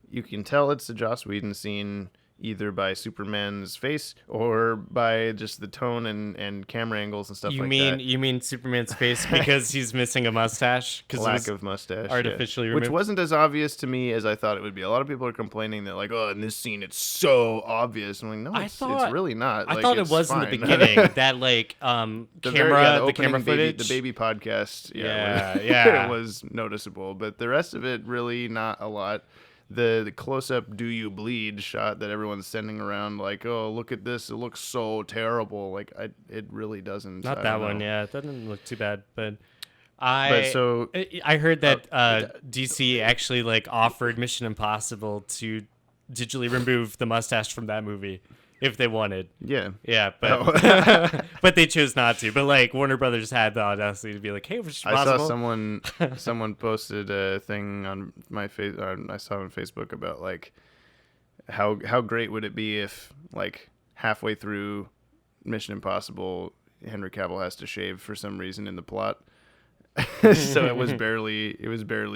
you can tell it's a Joss Whedon scene, either by Superman's face or by just the tone and camera angles and stuff that. You mean Superman's face because he's missing a mustache? Lack of mustache. Artificially removed. Which wasn't as obvious to me as I thought it would be. A lot of people are complaining that, like, oh, in this scene it's so obvious. I'm like, no, it's really not. I thought it was fine. In the beginning. That, like, the camera footage. The baby podcast. It was noticeable. But the rest of it, really not a lot. the close up "Do you bleed" shot that everyone's sending around, like, oh, look at this, it looks so terrible. Like, it really doesn't. Not I that don't one, know. yeah. It doesn't look too bad, but But so I heard that DC actually like offered Mission Impossible to digitally remove the mustache from that movie if they wanted. yeah. Yeah, but but they chose not to. But like Warner Brothers had the audacity to be like, "Hey, Mission I Impossible." saw someone posted a thing on my face. I saw on Facebook about like how great would it be if like halfway through Mission Impossible, Henry Cavill has to shave for some reason in the plot. So it was barely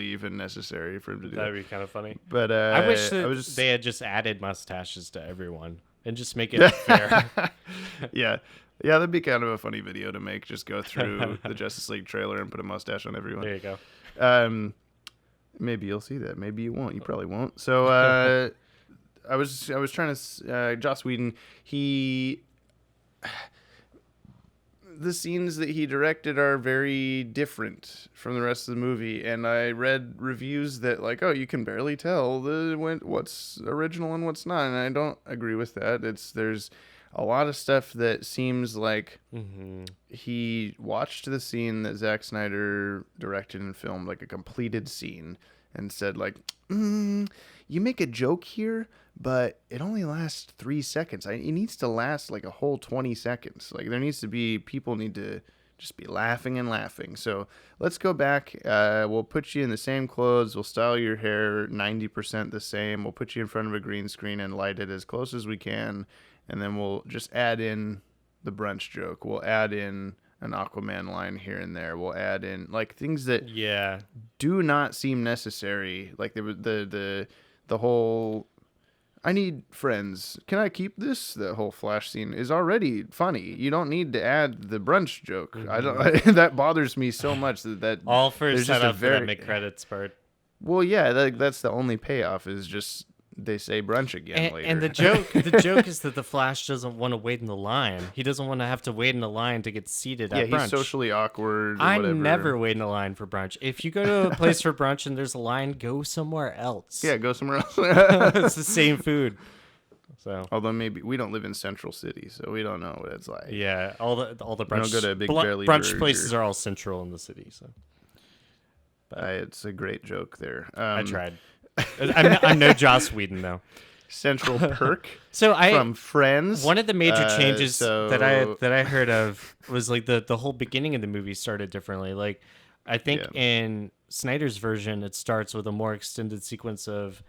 even necessary for him to do That'd that. be kind of funny. But I wish that they had just added mustaches to everyone and just make it fair. yeah, that'd be kind of a funny video to make. Just go through the Justice League trailer and put a mustache on everyone. There you go. Maybe you'll see that. Maybe you won't. You probably won't. So I was trying to Joss Whedon. The scenes that he directed are very different from the rest of the movie, and I read reviews that like, oh, you can barely tell what's original and what's not, and I don't agree with that. There's a lot of stuff that seems like he watched the scene that Zack Snyder directed and filmed, like a completed scene, and said like, you make a joke here, but it only lasts 3 seconds. It needs to last like a whole 20 seconds. Like people need to just be laughing and laughing. So let's go back. We'll put you in the same clothes. We'll style your hair 90% the same. We'll put you in front of a green screen and light it as close as we can. And then we'll just add in the brunch joke. We'll add in an Aquaman line here and there. We'll add in like things that do not seem necessary. Like the whole I need friends. Can I keep this? The whole Flash scene is already funny. You don't need to add the brunch joke. I don't. That bothers me so much that all for there's set just up for that mid credits part. Well, yeah, that's the only payoff is just they say brunch again later. And the joke is that the Flash doesn't want to wait in the line. He doesn't want to have to wait in the line to get seated at brunch. Yeah, he's socially awkward. Or I whatever. never wait in a line for brunch. If you go to a place for brunch and there's a line, go somewhere else. Yeah, go somewhere else. It's the same food. So, although maybe we don't live in Central City, so we don't know what it's like. Yeah, all the brunch. We don't go to a Big Barely brunch Burger. places are all central in the city. So, it's a great joke there. I tried. I'm no Joss Whedon though. Central Perk. So from Friends. One of the major changes that I heard of was like the whole beginning of the movie started differently. Like I think in Snyder's version, it starts with a more extended sequence of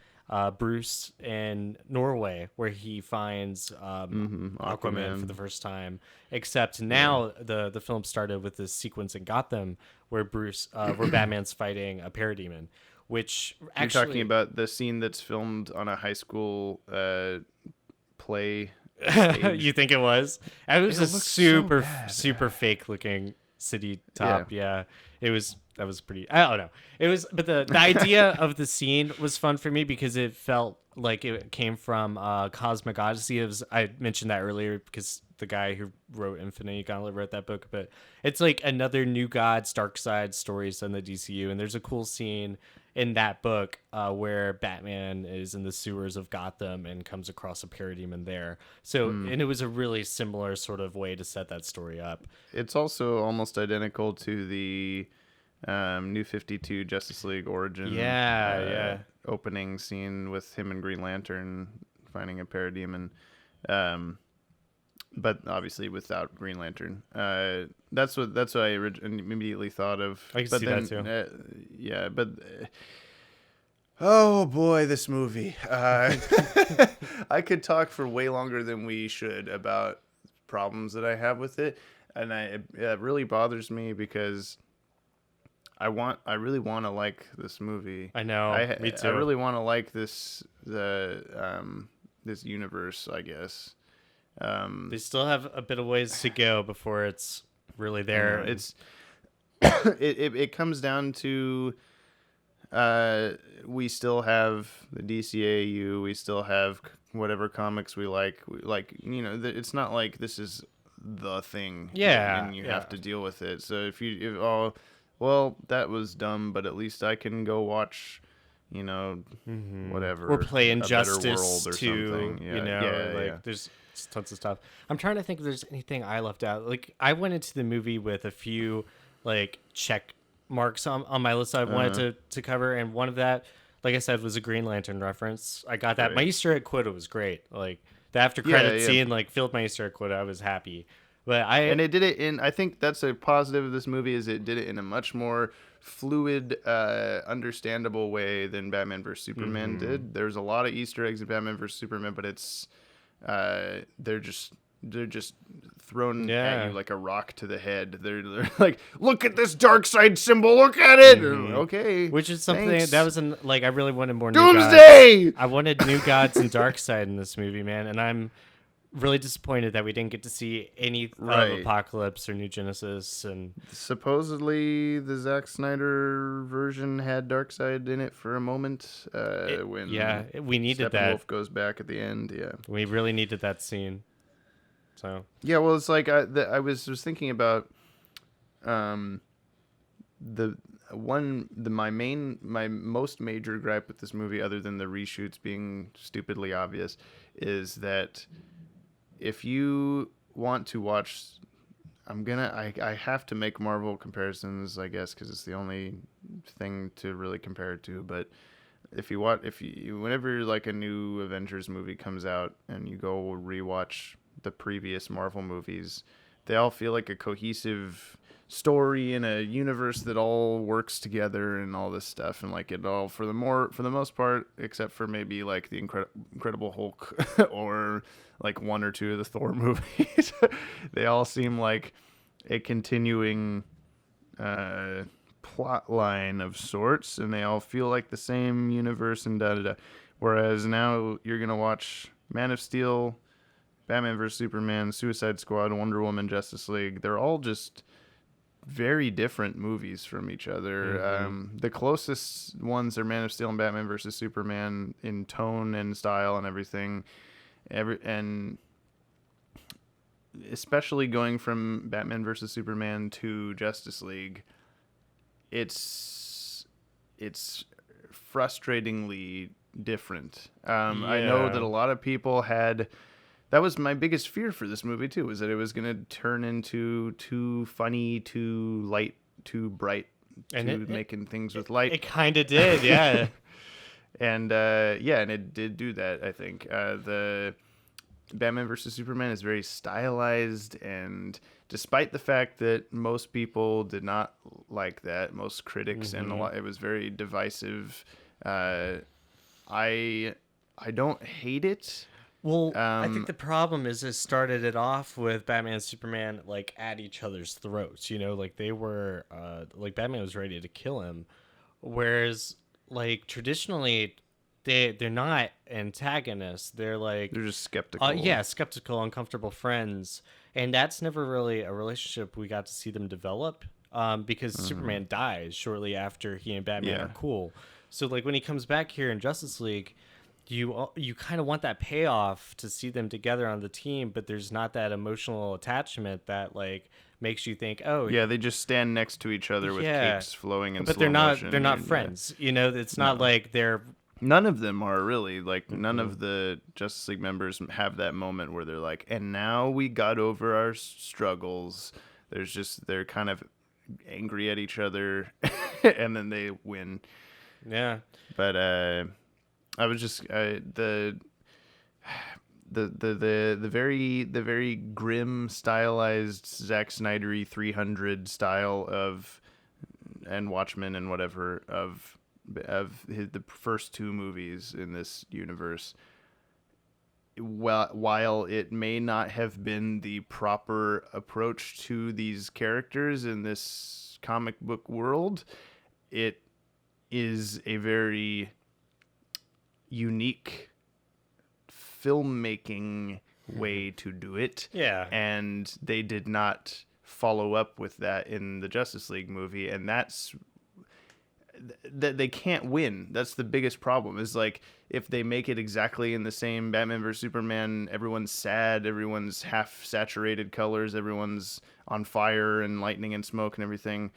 Bruce in Norway, where he finds Aquaman for the first time. Except now the film started with this sequence in Gotham where where Batman's fighting a parademon. Which actually, you're talking about the scene that's filmed on a high school play. You think it was? It was a super fake looking city top. Yeah. That was pretty. I don't know. It was, but the idea of the scene was fun for me because it felt like it came from Cosmic Odyssey. I mentioned that earlier because the guy who wrote Infinity Gauntlet wrote that book. But it's like another New Gods, Dark Side stories on the DCU, and there's a cool scene in that book where Batman is in the sewers of Gotham and comes across a parademon there. So, and it was a really similar sort of way to set that story up. It's also almost identical to the New 52 Justice League Origin opening scene with him and Green Lantern finding a parademon. But obviously without Green Lantern. That's what I immediately thought of. I can see that too. Oh boy, this movie. I could talk for way longer than we should about problems that I have with it, and it really bothers me because I really want to like this movie. I know, me too. I really want to like this universe, I guess. They still have a bit of ways to go before it's really there. It's it comes down to we still have the DCAU, we still have whatever comics we like. It's not like this is the thing. And you have to deal with it. So if that was dumb, but at least I can go watch, you know, whatever, or play a better Injustice world or too, something. you know, there's tons of stuff. I'm trying to think if there's anything I left out. Like, I went into the movie with a few like check marks on my list I wanted to cover, and one of that, like I said, was a Green Lantern reference. I got that. Right. My Easter egg quota was great. Like, the after credit scene like filled my Easter egg quota. I was happy. But it did it in, I think that's a positive of this movie, is it did it in a much more fluid, understandable way than Batman vs Superman did. There's a lot of Easter eggs in Batman vs Superman, but it's they're just thrown at you like a rock to the head. They're like, look at this dark side symbol, look at it. Okay, which is something that was like, I really wanted more Doomsday. New gods. I wanted new gods and dark side in this movie, man, and I'm really disappointed that we didn't get to see any of Apocalypse or New Genesis. And supposedly the Zack Snyder version had Darkseid in it for a moment. When we needed that. Steppenwolf goes back at the end. Yeah, we really needed that scene. So yeah, well, it's like I was thinking about my most major gripe with this movie, other than the reshoots being stupidly obvious, is that if you want to watch, I have to make Marvel comparisons, I guess, because it's the only thing to really compare it to. But whenever like a new Avengers movie comes out and you go rewatch the previous Marvel movies, they all feel like a cohesive story in a universe that all works together and all this stuff, and like it all for the most part, except for maybe like the Incredible Hulk or like one or two of the Thor movies, they all seem like a continuing plot line of sorts, and they all feel like the same universe and da-da-da. Whereas now you're gonna watch Man of Steel, Batman vs Superman, Suicide Squad, Wonder Woman, Justice League. They're all just very different movies from each other. The closest ones are Man of Steel and Batman vs Superman in tone and style and everything. And especially going from Batman vs Superman to Justice League, it's frustratingly different. I know that a lot of people had. That was my biggest fear for this movie too, was that it was going to turn into too funny, too light, too bright, making things with light. It kind of did, yeah. And and it did do that, I think. The Batman vs Superman is very stylized, and despite the fact that most people did not like that, most critics and it was very divisive, I don't hate it. Well, I think the problem is it started it off with Batman and Superman like at each other's throats, you know, like they were like Batman was ready to kill him, whereas like traditionally they're not antagonists, they're just skeptical. Skeptical, uncomfortable friends, and that's never really a relationship we got to see them develop, because Superman dies shortly after he and Batman are cool. So like when he comes back here in Justice League, you kind of want that payoff to see them together on the team, but there's not that emotional attachment that like makes you think, oh yeah, they just stand next to each other with capes flowing in slow motion. But they're not friends. You know, it's not like they're. None of them are really like none of the Justice League members have that moment where they're like, and now we got over our struggles. They're kind of angry at each other, and then they win. Yeah, but I was just the very grim, stylized Zack Snydery 300 style of and Watchmen and whatever of the first two movies in this universe. While it may not have been the proper approach to these characters in this comic book world, it is a very unique filmmaking way to do it. Yeah. And they did not follow up with that in the Justice League movie, and that's that they can't win. That's the biggest problem, is like if they make it exactly in the same Batman vs Superman, everyone's sad, everyone's half saturated colors, everyone's on fire and lightning and smoke and everything,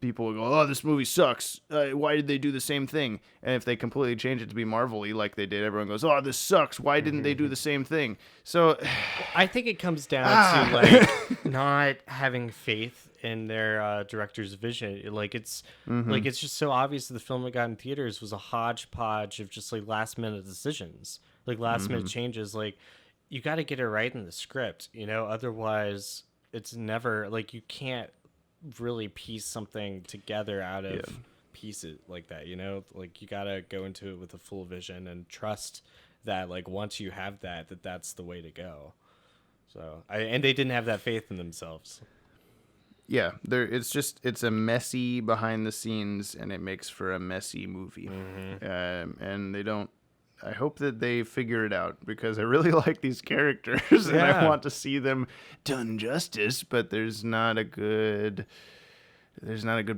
people will go, "Oh, this movie sucks. Why did they do the same thing?" And if they completely change it to be Marvel-y like they did, everyone goes, "Oh, this sucks. Why didn't they do the same thing?" So I think it comes down to like not having faith in their director's vision. Like it's just so obvious that the film that got in theaters was a hodgepodge of just like last minute decisions, like last minute changes. Like you got to get it right in the script, otherwise it's never like you can't really piece something together out of pieces like that, like you got to go into it with a full vision and trust that like once you have that's the way to go. So and they didn't have that faith in themselves. Yeah, it's a messy behind the scenes, and it makes for a messy movie. And they don't. I hope that they figure it out, because I really like these characters and I want to see them done justice. But there's not a good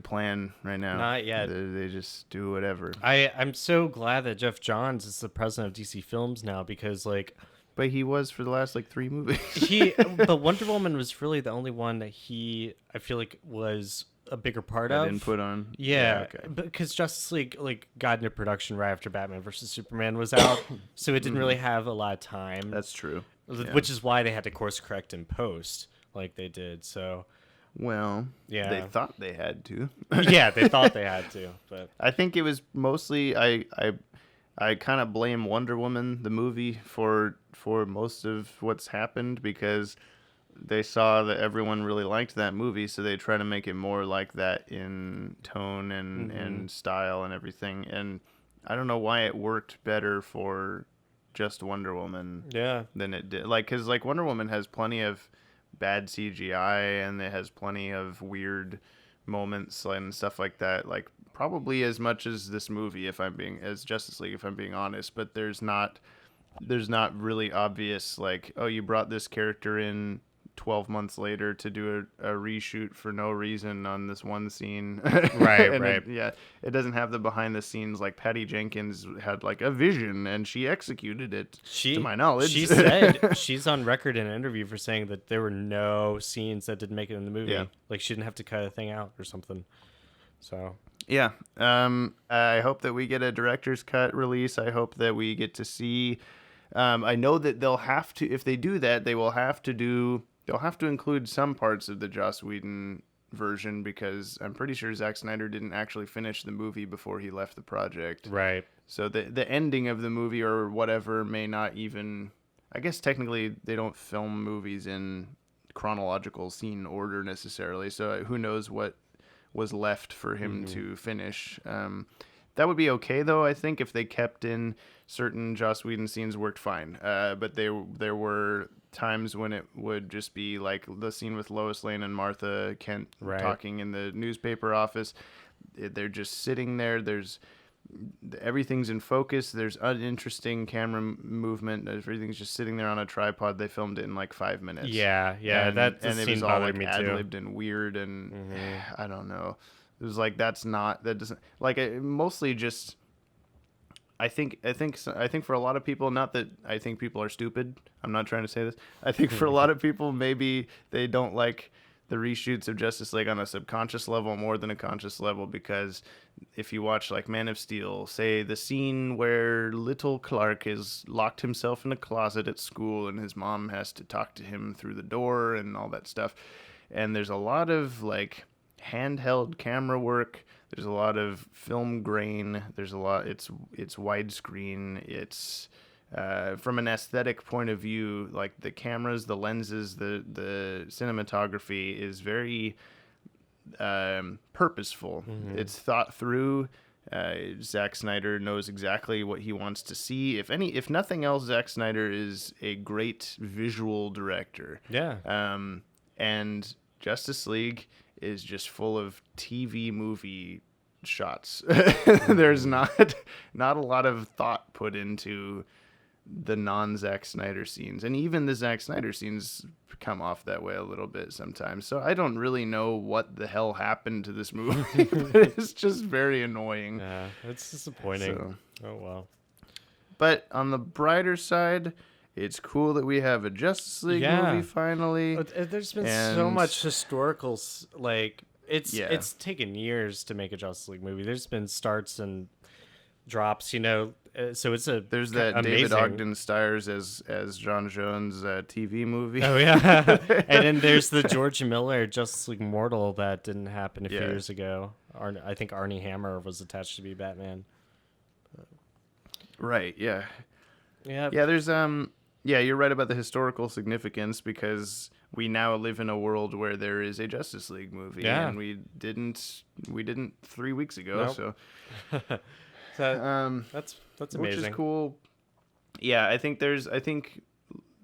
plan right now. Not yet. They just do whatever. I'm so glad that Jeff Johns is the president of DC Films now, because like. But he was for the last like 3 movies. But Wonder Woman was really the only one that I feel like was a bigger part of. Input on. Yeah, okay. Because Justice League like got into production right after Batman versus Superman was out, so it didn't really have a lot of time. That's true. Which is why they had to course correct in post like they did. So. Well, yeah, they thought they had to. Yeah, they thought they had to, but I think it was mostly I kind of blame Wonder Woman, the movie, for most of what's happened, because they saw that everyone really liked that movie, so they try to make it more like that in tone and style and everything. And I don't know why it worked better for just Wonder Woman than it did. Like, because like Wonder Woman has plenty of bad CGI, and it has plenty of weird moments and stuff like that. Like, probably as much as this movie, as Justice League, if I'm being honest. But there's not really obvious, like, oh, you brought this character in 12 months later to do a reshoot for no reason on this one scene. Right. It doesn't have the behind the scenes, like Patty Jenkins had like a vision and she executed it, to my knowledge. She said, she's on record in an interview for saying that there were no scenes that didn't make it in the movie. Yeah. Like she didn't have to cut a thing out or something. So yeah, I hope that we get a director's cut release. I hope that we get to see. I know that they'll have to, if they do that, they'll have to include some parts of the Joss Whedon version, because I'm pretty sure Zack Snyder didn't actually finish the movie before he left the project. Right. So the ending of the movie or whatever may not even. I guess technically they don't film movies in chronological scene order necessarily. So who knows what was left for him to finish. That would be okay, though, I think, if they kept in certain Joss Whedon scenes worked fine. But there were times when it would just be like the scene with Lois Lane and Martha Kent talking in the newspaper office. They're just sitting there. Everything's in focus. There's uninteresting camera movement. Everything's just sitting there on a tripod. They filmed it in like 5 minutes. Yeah. And it was all like me ad-libbed and weird, and I don't know. It was like that doesn't like it, mostly just. I think for a lot of people, not that I think people are stupid. I'm not trying to say this. I think for a lot of people, maybe they don't like the reshoots of Justice League on a subconscious level more than a conscious level, because if you watch like Man of Steel, say the scene where little Clark has locked himself in a closet at school and his mom has to talk to him through the door and all that stuff, and there's a lot of like handheld camera work. There's a lot of film grain. There's a lot. It's widescreen. It's from an aesthetic point of view, like the cameras, the lenses, the cinematography is very purposeful. It's thought through. Zack Snyder knows exactly what he wants to see. If nothing else, Zack Snyder is a great visual director. Yeah. And Justice League is just full of TV movie shots. There's not a lot of thought put into the non-Zack Snyder scenes, and even the Zack Snyder scenes come off that way a little bit sometimes. So I don't really know what the hell happened to this movie, but it's just very annoying. Yeah, it's disappointing. So, oh well. But on the brighter side, it's cool that we have a Justice League movie finally. There's been so much historical, like, it's taken years to make a Justice League movie. There's been starts and drops, so it's There's that amazing. David Ogden stars as John Jones TV movie. Oh yeah, and then there's the George Miller Justice League Mortal that didn't happen a few years ago. I think Arnie Hammer was attached to be Batman. Right. Yeah. Yeah. Yeah. There's you're right about the historical significance because we now live in a world where there is a Justice League movie, and we didn't 3 weeks ago. Nope. So. That's amazing. Which is cool. Yeah, I think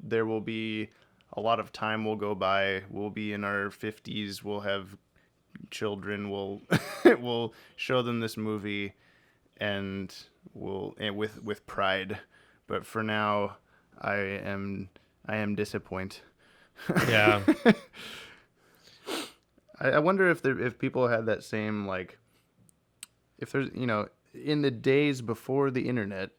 there will be a lot of time will go by. We'll be in our 50s. We'll have children. We'll show them this movie, and with pride. But for now, I am disappointed. Yeah. I wonder if people had that same if there's in the days before the internet,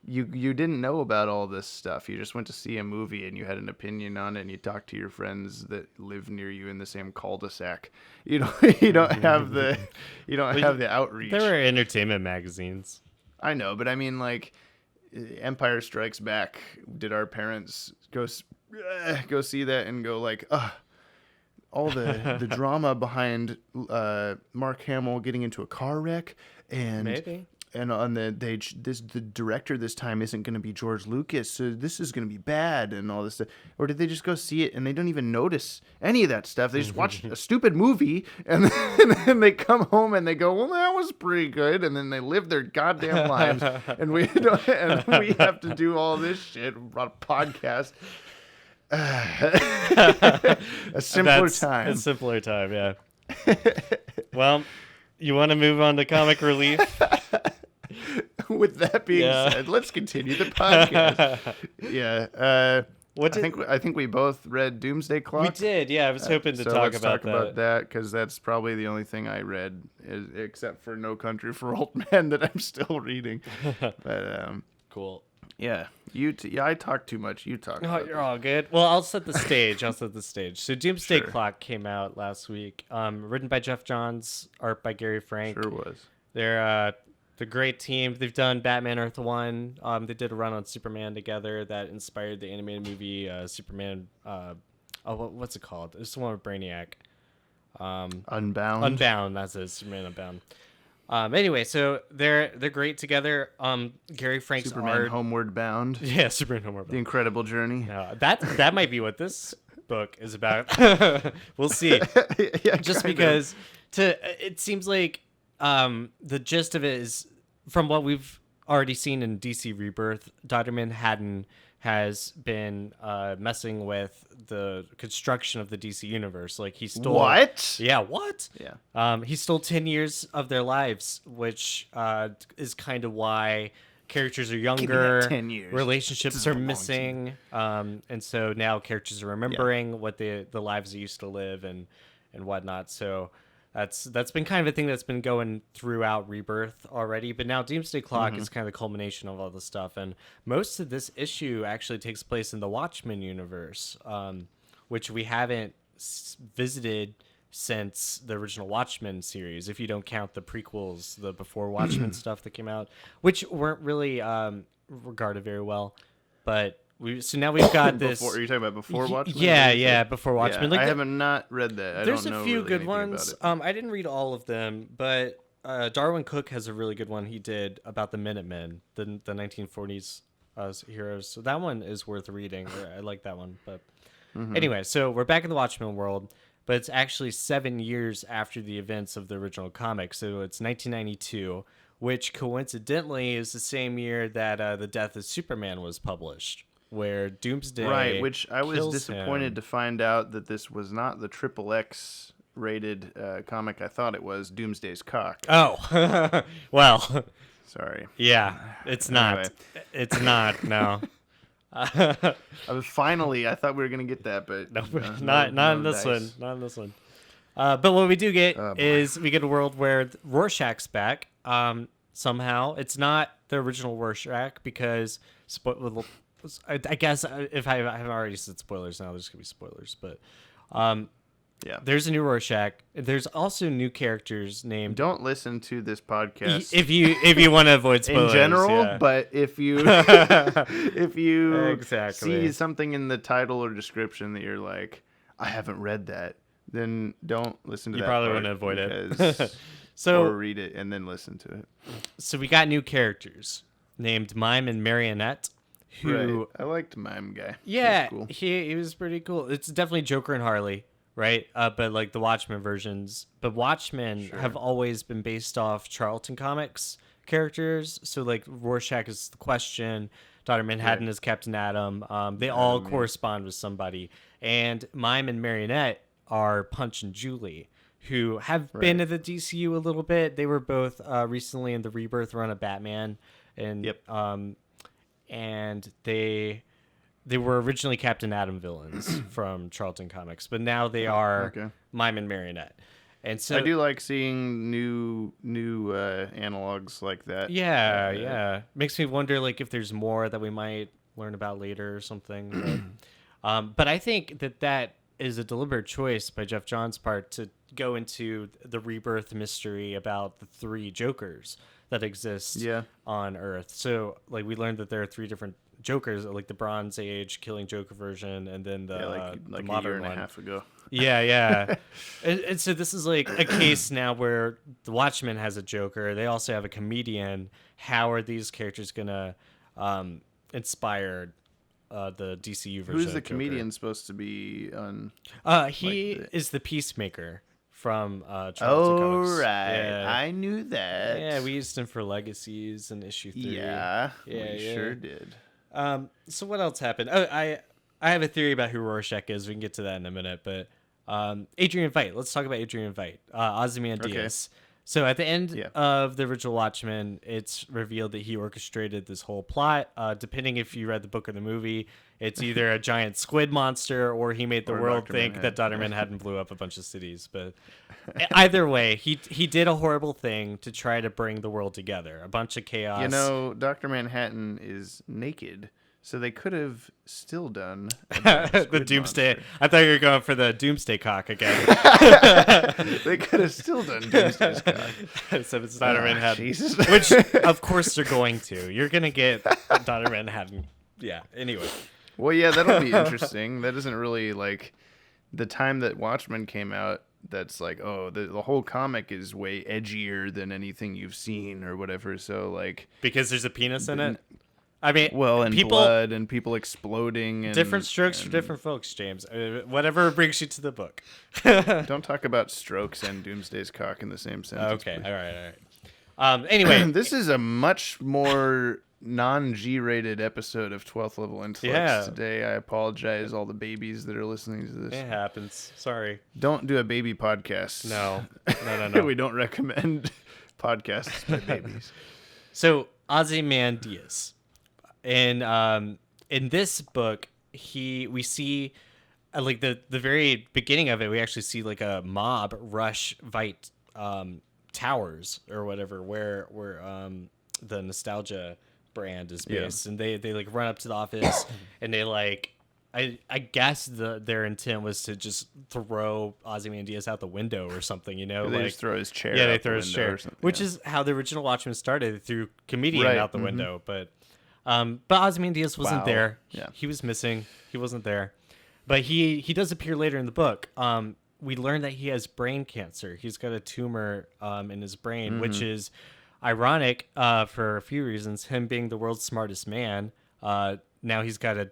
you didn't know about all this stuff. You just went to see a movie and you had an opinion on it, and you talked to your friends that live near you in the same cul-de-sac. You don't have the outreach. There were entertainment magazines. I know, but I mean, Empire Strikes Back. Did our parents go see that and go all the drama behind Mark Hamill getting into a car wreck, and maybe, and on the director this time isn't going to be George Lucas, so this is going to be bad and all this stuff? Or did they just go see it and they don't even notice any of that stuff? They just watch a stupid movie and then they come home and they go, well, that was pretty good, and then they live their goddamn lives, and we have to do all this shit on a podcast. A simpler time, yeah. Well, you want to move on to comic relief? With that being said, let's continue the podcast. Yeah. I think we both read Doomsday Clock. We did, yeah. I was hoping to talk about that because that's probably the only thing I read, except for No Country for Old Men that I'm still reading. But cool. Yeah, I talk too much. You talk. Oh, you're all good. Well, I'll set the stage. So Doomsday Clock came out last week. Written by Jeff Johns, art by Gary Frank. Sure was. They're the great team. They've done Batman Earth 1. They did a run on Superman together that inspired the animated movie Superman. What's it called? It's the one with Brainiac. Unbound. Unbound. That's it. Superman Unbound. Anyway, so they're great together. Gary Frank's Superman art. Homeward Bound. Yeah, Superman Homeward Bound. The Incredible Journey. That might be what this book is about. We'll see. Yeah, just because it seems like the gist of it is, from what we've already seen in DC Rebirth, Dr. Manhattan has been messing with the construction of the DC universe. Like, he stole... What? Yeah, what? Yeah. He stole 10 years of their lives, which is kind of why characters are younger. Give me that 10 years. Relationships are missing. And so now characters are remembering what the lives they used to live and whatnot. So that's been kind of a thing that's been going throughout Rebirth already, but now Doomsday Clock is kind of the culmination of all this stuff, and most of this issue actually takes place in the Watchmen universe, which we haven't visited since the original Watchmen series, if you don't count the prequels, the before Watchmen stuff that came out, which weren't really regarded very well, but so now we've got this. Are you talking about before Watchmen? Yeah, before Watchmen. Yeah, I haven't not read that. There's don't know a few really good ones. I didn't read all of them, but Darwin Cook has a really good one he did about the Minutemen, the 1940s heroes. So that one is worth reading. I like that one. But anyway, so we're back in the Watchmen world, but it's actually 7 years after the events of the original comic. So it's 1992, which coincidentally is the same year that The Death of Superman was published, where Doomsday which I was disappointed to find out that this was not the XXX rated comic I thought it was, Doomsday's Cock. Oh, well. Sorry. Yeah, it's not. Anyway. It's not, no. I thought we were going to get that, but... Not in this one. Not in this one. But what we do get is we get a world where Rorschach's back. Somehow. It's not the original Rorschach because... I guess if I haven't already said spoilers now, there's gonna be spoilers. But Yeah. There's a new Rorschach. There's also new characters named. Don't listen to this podcast If you want to avoid spoilers in general, yeah. but if you Exactly. see something in the title or description that you're like, I haven't read that, then don't listen to You that. probably part want to avoid it. because- So or read it and then listen to it. So we got new characters named Mime and Marionette. Who? Right. I liked Mime Guy. Yeah, He was cool. he was pretty cool. It's definitely Joker and Harley, right? But like the Watchmen versions. But Watchmen have always been based off Charlton Comics characters. So like Rorschach is the Question, Dr. Manhattan is Captain Atom. They all correspond with somebody. And Mime and Marionette are Punch and Julie, who have been in the DCU a little bit. They were both recently in the Rebirth run of Batman, and and they were originally Captain Atom villains from Charlton Comics, but now they are Mime and Marionette. And so I do like seeing new analogs like that. Yeah. Makes me wonder like if there's more that we might learn about later or something. But I think that is a deliberate choice by Jeff Johns' part to go into the Rebirth mystery about the 3 Jokers that exist on Earth. So like we learned that there are 3 different Jokers, like the Bronze Age Killing Joke version, and then the like the modern a year and one. a half ago. Yeah. and so this is like a case now where the Watchmen has a Joker. They also have a comedian. How are these characters gonna inspire the DCU version? Who's the of Joker? comedian supposed to be on? He is the Peacemaker from Charlton Oh, Comics. right. Yeah. I knew that. Yeah, we used him for Legacies and issue 3. Yeah, Yeah, we sure did. So what else happened? Oh, I have a theory about who Rorschach is. We can get to that in a minute, but Adrian Veidt. Let's talk about Adrian Veidt. Ozymandias. So at the end of the original Watchmen, it's revealed that he orchestrated this whole plot. Depending if you read the book or the movie, it's either a giant squid monster or he made the world Dr. think Manhattan. that Dr. Manhattan blew up a bunch of cities. But either way, he did a horrible thing to try to bring the world together. A bunch of chaos. You know, Dr. Manhattan is naked, so they could have still done a the squid Doomsday. monster. I thought you were going for the Doomsday cock again. They could have still done Doomsday's cock. So it's Dr. Manhattan. Jesus. Which, of course, they're going to. You're going to get Dr. Manhattan. Yeah, anyway. Well, yeah, that'll be interesting. That isn't really like the time that Watchmen came out. That's like, oh, the whole comic is way edgier than anything you've seen or whatever. So like, Because there's a penis in it? I mean, well, and people, blood and people exploding. And, different strokes for different folks, James. Whatever brings you to the book. Don't talk about strokes and Doomsday's cock in the same sentence. Okay, please. all right. Anyway, This is a much more non-G-rated episode of 12th Level Intellects today. I apologize, all the babies that are listening to this. it happens. Sorry. Don't do a baby podcast. No. We don't recommend podcasts by babies. So Ozymandias, in this book, we see like the very beginning of it. We actually see like a mob rush Veidt towers or whatever, where the Nostalgia brand is based, and they like run up to the office and they like. I guess their intent was to just throw Ozymandias out the window or something, you know? They like, just throw his chair Yeah, they out throw the his window chair, or something, which yeah. is how the original Watchmen started. They threw comedian Right, out the window, but Ozymandias wasn't Wow. there. Yeah. He was missing. He wasn't there, but he does appear later in the book. We learn that he has brain cancer. He's got a tumor in his brain, which is ironic for a few reasons. Him being the world's smartest man, now he's got a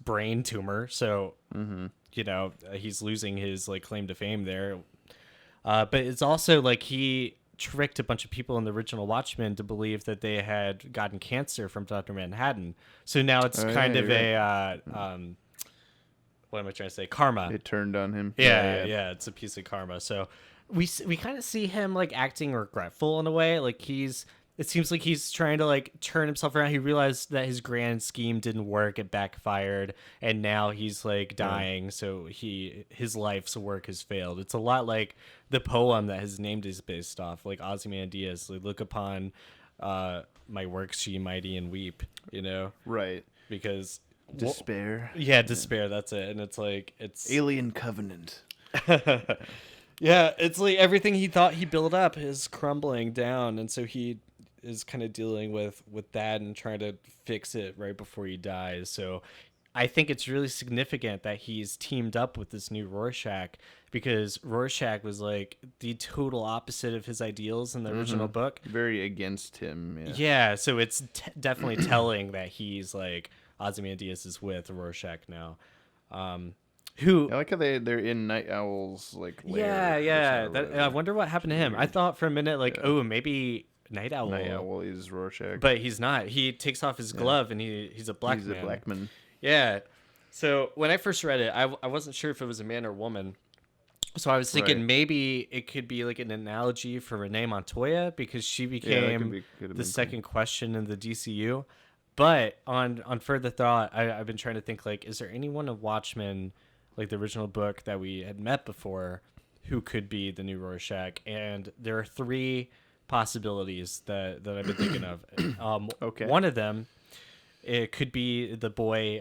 brain tumor, so you know he's losing his like claim to fame there. But it's also like he tricked a bunch of people in the original Watchmen to believe that they had gotten cancer from Dr. Manhattan. So now it's kind of a what am I trying to say? Karma. It turned on him. Yeah, it's a piece of karma. So we kind of see him like acting regretful in a way. Like it seems like he's trying to like turn himself around. He realized that his grand scheme didn't work. It backfired, and now he's like dying. So his life's work has failed. It's a lot like the poem that his name is based off, like Ozymandias. Like, look upon my works, ye mighty, and weep. You know, Right. because Despair. Yeah, despair. That's it. And it's like Alien Covenant. Yeah, it's like everything he thought he built up is crumbling down, and so he is kind of dealing with that and trying to fix it right before he dies. So I think it's really significant that he's teamed up with this new Rorschach, because Rorschach was like the total opposite of his ideals in the original book. Very against him. Yeah. Yeah, so it's definitely telling that he's like Ozymandias is with Rorschach now. Who? I like how they're in Night Owl's like Yeah, lair. yeah. or That, whatever. I wonder what happened to him. I thought for a minute, like, oh, maybe Night Owl. Night Owl is Rorschach. But he's not. He takes off his glove and he's a black He's man. a black man. Yeah. So when I first read it, I wasn't sure if it was a man or woman. So I was thinking maybe it could be like an analogy for Renee Montoya, because she became the second question in the DCU. But on further thought, I've been trying to think, like, is there anyone of Watchmen, like the original book that we had met before, who could be the new Rorschach? And there are three possibilities that I've been thinking of. Okay. One of them, it could be the boy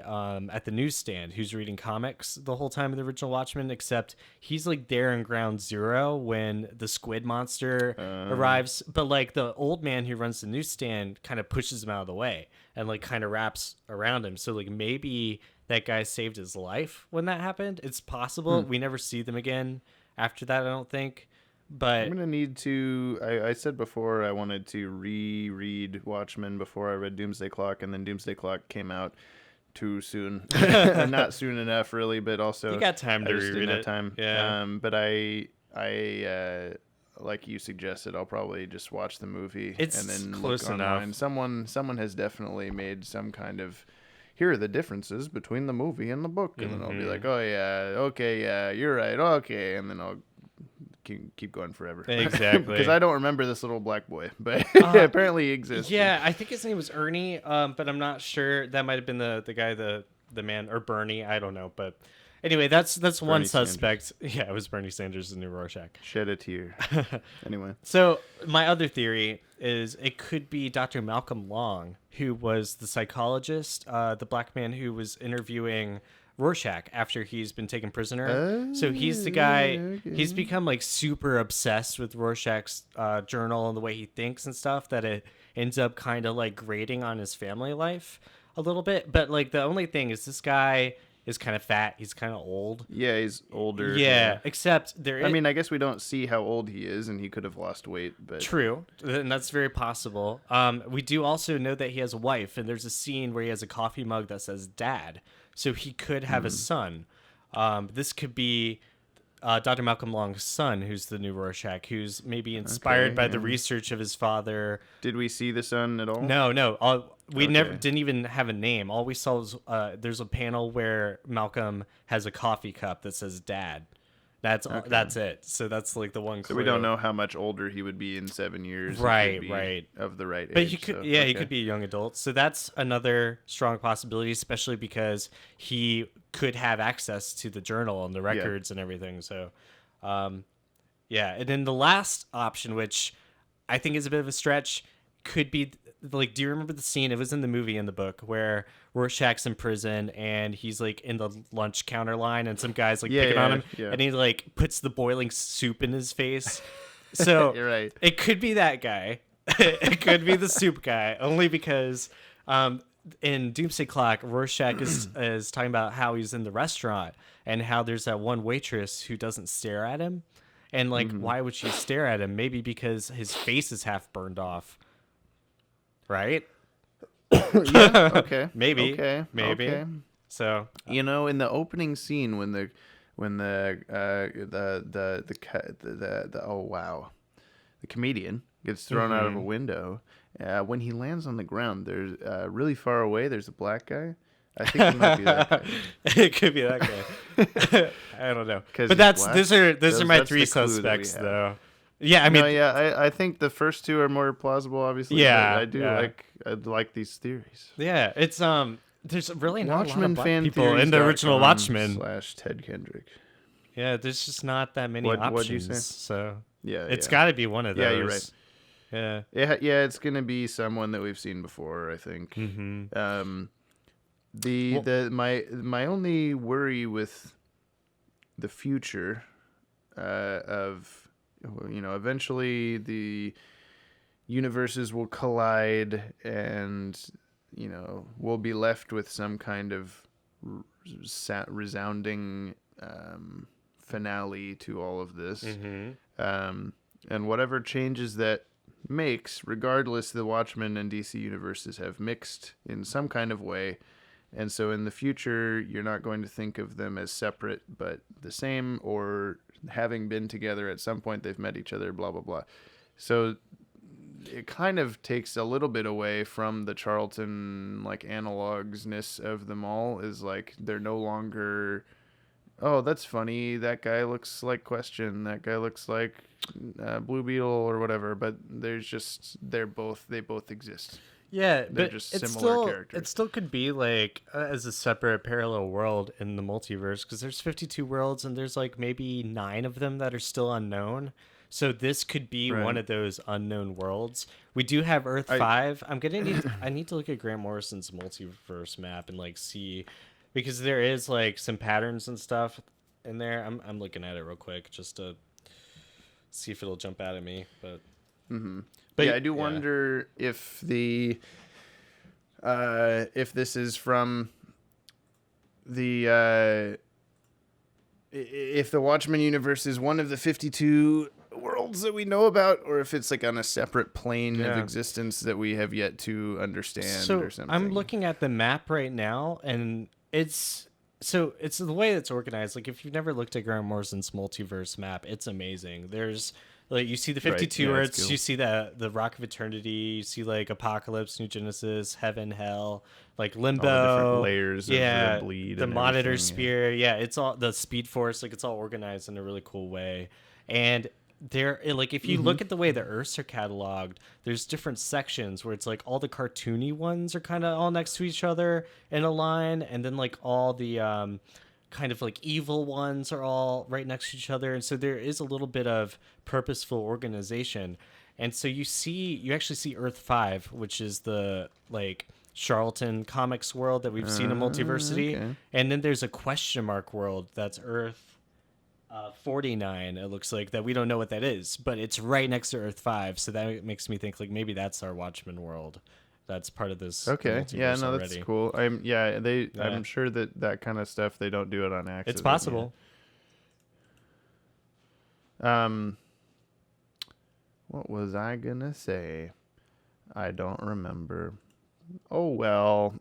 at the newsstand who's reading comics the whole time of the original Watchmen, except he's like there in Ground Zero when the squid monster arrives. But like the old man who runs the newsstand kind of pushes him out of the way and like kind of wraps around him. So like maybe that guy saved his life when that happened. It's possible. We never see them again after that, I don't think. But I'm gonna need to. I said before I wanted to reread Watchmen before I read Doomsday Clock, and then Doomsday Clock came out too soon. Not soon enough, really, but also you got time to I just reread didn't have it. time. Yeah. But I like you suggested, I'll probably just watch the movie It's and then close look online. enough. Someone has definitely made some kind of. Here are the differences between the movie and the book, and then I'll be like, oh yeah, okay, yeah, you're right, okay, and then I'll keep going forever. Exactly. Because I don't remember this little black boy, but apparently he exists. Yeah, I think his name was Ernie, but I'm not sure. That might have been the guy, the man, or Bernie. I don't know. But anyway, that's one suspect. Yeah, it was Bernie Sanders, the new Rorschach. Shed a tear. Anyway. So my other theory is it could be Dr. Malcolm Long, who was the psychologist, the black man who was interviewing Rorschach after he's been taken prisoner. So he's the guy. Okay. He's become like super obsessed with Rorschach's journal and the way he thinks and stuff, that it ends up kind of like grating on his family life a little bit. But like the only thing is, this guy is kind of fat. He's kind of old. Yeah, he's older. Yeah, except there. I mean, I guess we don't see how old he is, and he could have lost weight. But True, and that's very possible. We do also know that he has a wife, and there's a scene where he has a coffee mug that says "Dad," so he could have a son. This could be Dr. Malcolm Long's son, who's the new Rorschach, who's maybe inspired by the research of his father. Did we see the son at all? No. We never didn't even have a name. All we saw was there's a panel where Malcolm has a coffee cup that says "Dad." That's it. So that's like the one clue. So we don't know how much older he would be in 7 years. Right, He could be right. Of the right But age. he could, so, he okay. could be a young adult. So that's another strong possibility, especially because he could have access to the journal and the records and everything. So, yeah. And then the last option, which I think is a bit of a stretch, could be like, do you remember the scene? It was in the movie and the book where Rorschach's in prison and he's like in the lunch counter line and some guy's like picking on him and he like puts the boiling soup in his face. So You're right. It could be that guy. It could be the soup guy, only because in Doomsday Clock, Rorschach is talking about how he's in the restaurant and how there's that one waitress who doesn't stare at him. And like, why would she stare at him? Maybe because his face is half burned off. Right? Yeah, okay. Maybe. Okay. Maybe. Okay. So You know, in the opening scene when the comedian gets thrown out of a window, when he lands on the ground, there's really far away. There's a black guy. I think it might be that guy. it could be that guy. I don't know. 'Cause But he's those black? are my That's three the clue that we suspects, have. though. Yeah, I mean, No, yeah, I think the first two are more plausible, obviously. Yeah, but I do yeah. like these theories. yeah, it's there's really not a lot of black people Watchmenfantheories.com in the original Watchmen. /Ted Kendrick. Yeah, there's just not that many What'd options. you say? So Yeah, it's yeah. got to be one of those. Yeah, you're right. Yeah. Yeah, it's gonna be someone that we've seen before, I think. Mm-hmm. My only worry with the future of, eventually the universes will collide, and we'll be left with some kind of resounding finale to all of this. And whatever changes that makes, regardless, the Watchmen and DC universes have mixed in some kind of way. And so in the future, you're not going to think of them as separate but the same, or having been together at some point, they've met each other, blah, blah, blah. So it kind of takes a little bit away from the Charlton analogsness of them all. Is like they're no longer, oh, that's funny, that guy looks like Question, that guy looks like Blue Beetle or whatever, but they both exist. Yeah, They're but just it's similar still, characters. it still could be as a separate parallel world in the multiverse, because there's 52 worlds and there's maybe 9 of them that are still unknown. So this could be one of those unknown worlds. We do have Earth 5. I need to look at Grant Morrison's multiverse map and see, because there is some patterns and stuff in there. I'm looking at it real quick just to see if it'll jump out at me, but. But I do wonder if if this is from the if the Watchmen universe is one of the 52 worlds that we know about, or if it's on a separate plane of existence that we have yet to understand or something. I'm looking at the map right now, and it's the way it's organized. If you've never looked at Grant Morrison's multiverse map, it's amazing. There's you see the 52 words, cool. You see the Rock of Eternity, you see Apocalypse, New Genesis, Heaven, Hell, Limbo, all the different layers of the bleed, the Monitor Sphere, it's all the Speed Force, it's all organized in a really cool way. And there, if you look at the way the Earths are cataloged, there's different sections where it's all the cartoony ones are kind of all next to each other in a line, and then all the kind of evil ones are all right next to each other. And so there is a little bit of purposeful organization. And so you actually see Earth 5, which is the Charlton comics world that we've seen in Multiversity. Okay. And then there's a question mark world that's Earth 49, it looks like, that we don't know what that is, but it's right next to Earth 5. So that makes me think maybe that's our Watchmen world. That's part of this. Okay. Yeah, no, that's cool. I'm sure that kind of stuff, they don't do it on accident. It's possible. Yeah. What was I gonna say? I don't remember. Oh well.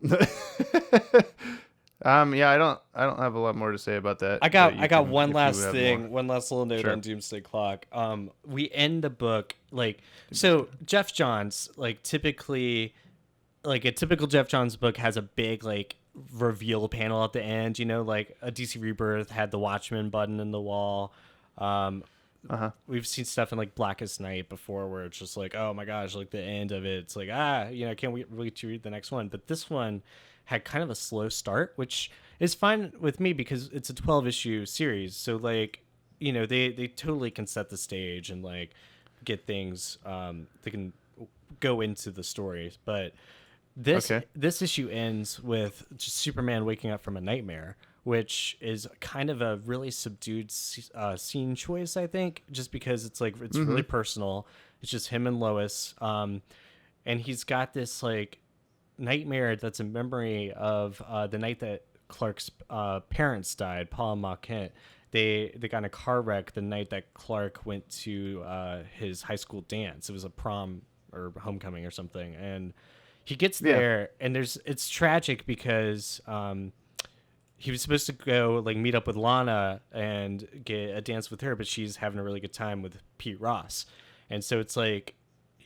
Yeah, I don't have a lot more to say about that. I got one last thing, one last little note on Doomsday Clock. We end the book so Jeff Johns, typically, a typical Jeff Johns book has a big reveal panel at the end. A DC Rebirth had the Watchmen button in the wall. We've seen stuff in Blackest Night before where it's just oh my gosh, the end of it, it's I can't wait to read the next one. But this one had kind of a slow start, which is fine with me because it's a 12-issue series. So they totally can set the stage and get things, they can go into the stories. But this issue ends with just Superman waking up from a nightmare, which is kind of a really subdued scene choice, I think, just because it's it's really personal. It's just him and Lois, and he's got this nightmare that's a memory of the night that Clark's parents died, Paul and Ma Kent. They got in a car wreck the night that Clark went to his high school dance. It was a prom or homecoming or something, and he gets there, and it's tragic because he was supposed to go meet up with Lana and get a dance with her, but she's having a really good time with Pete Ross. And so it's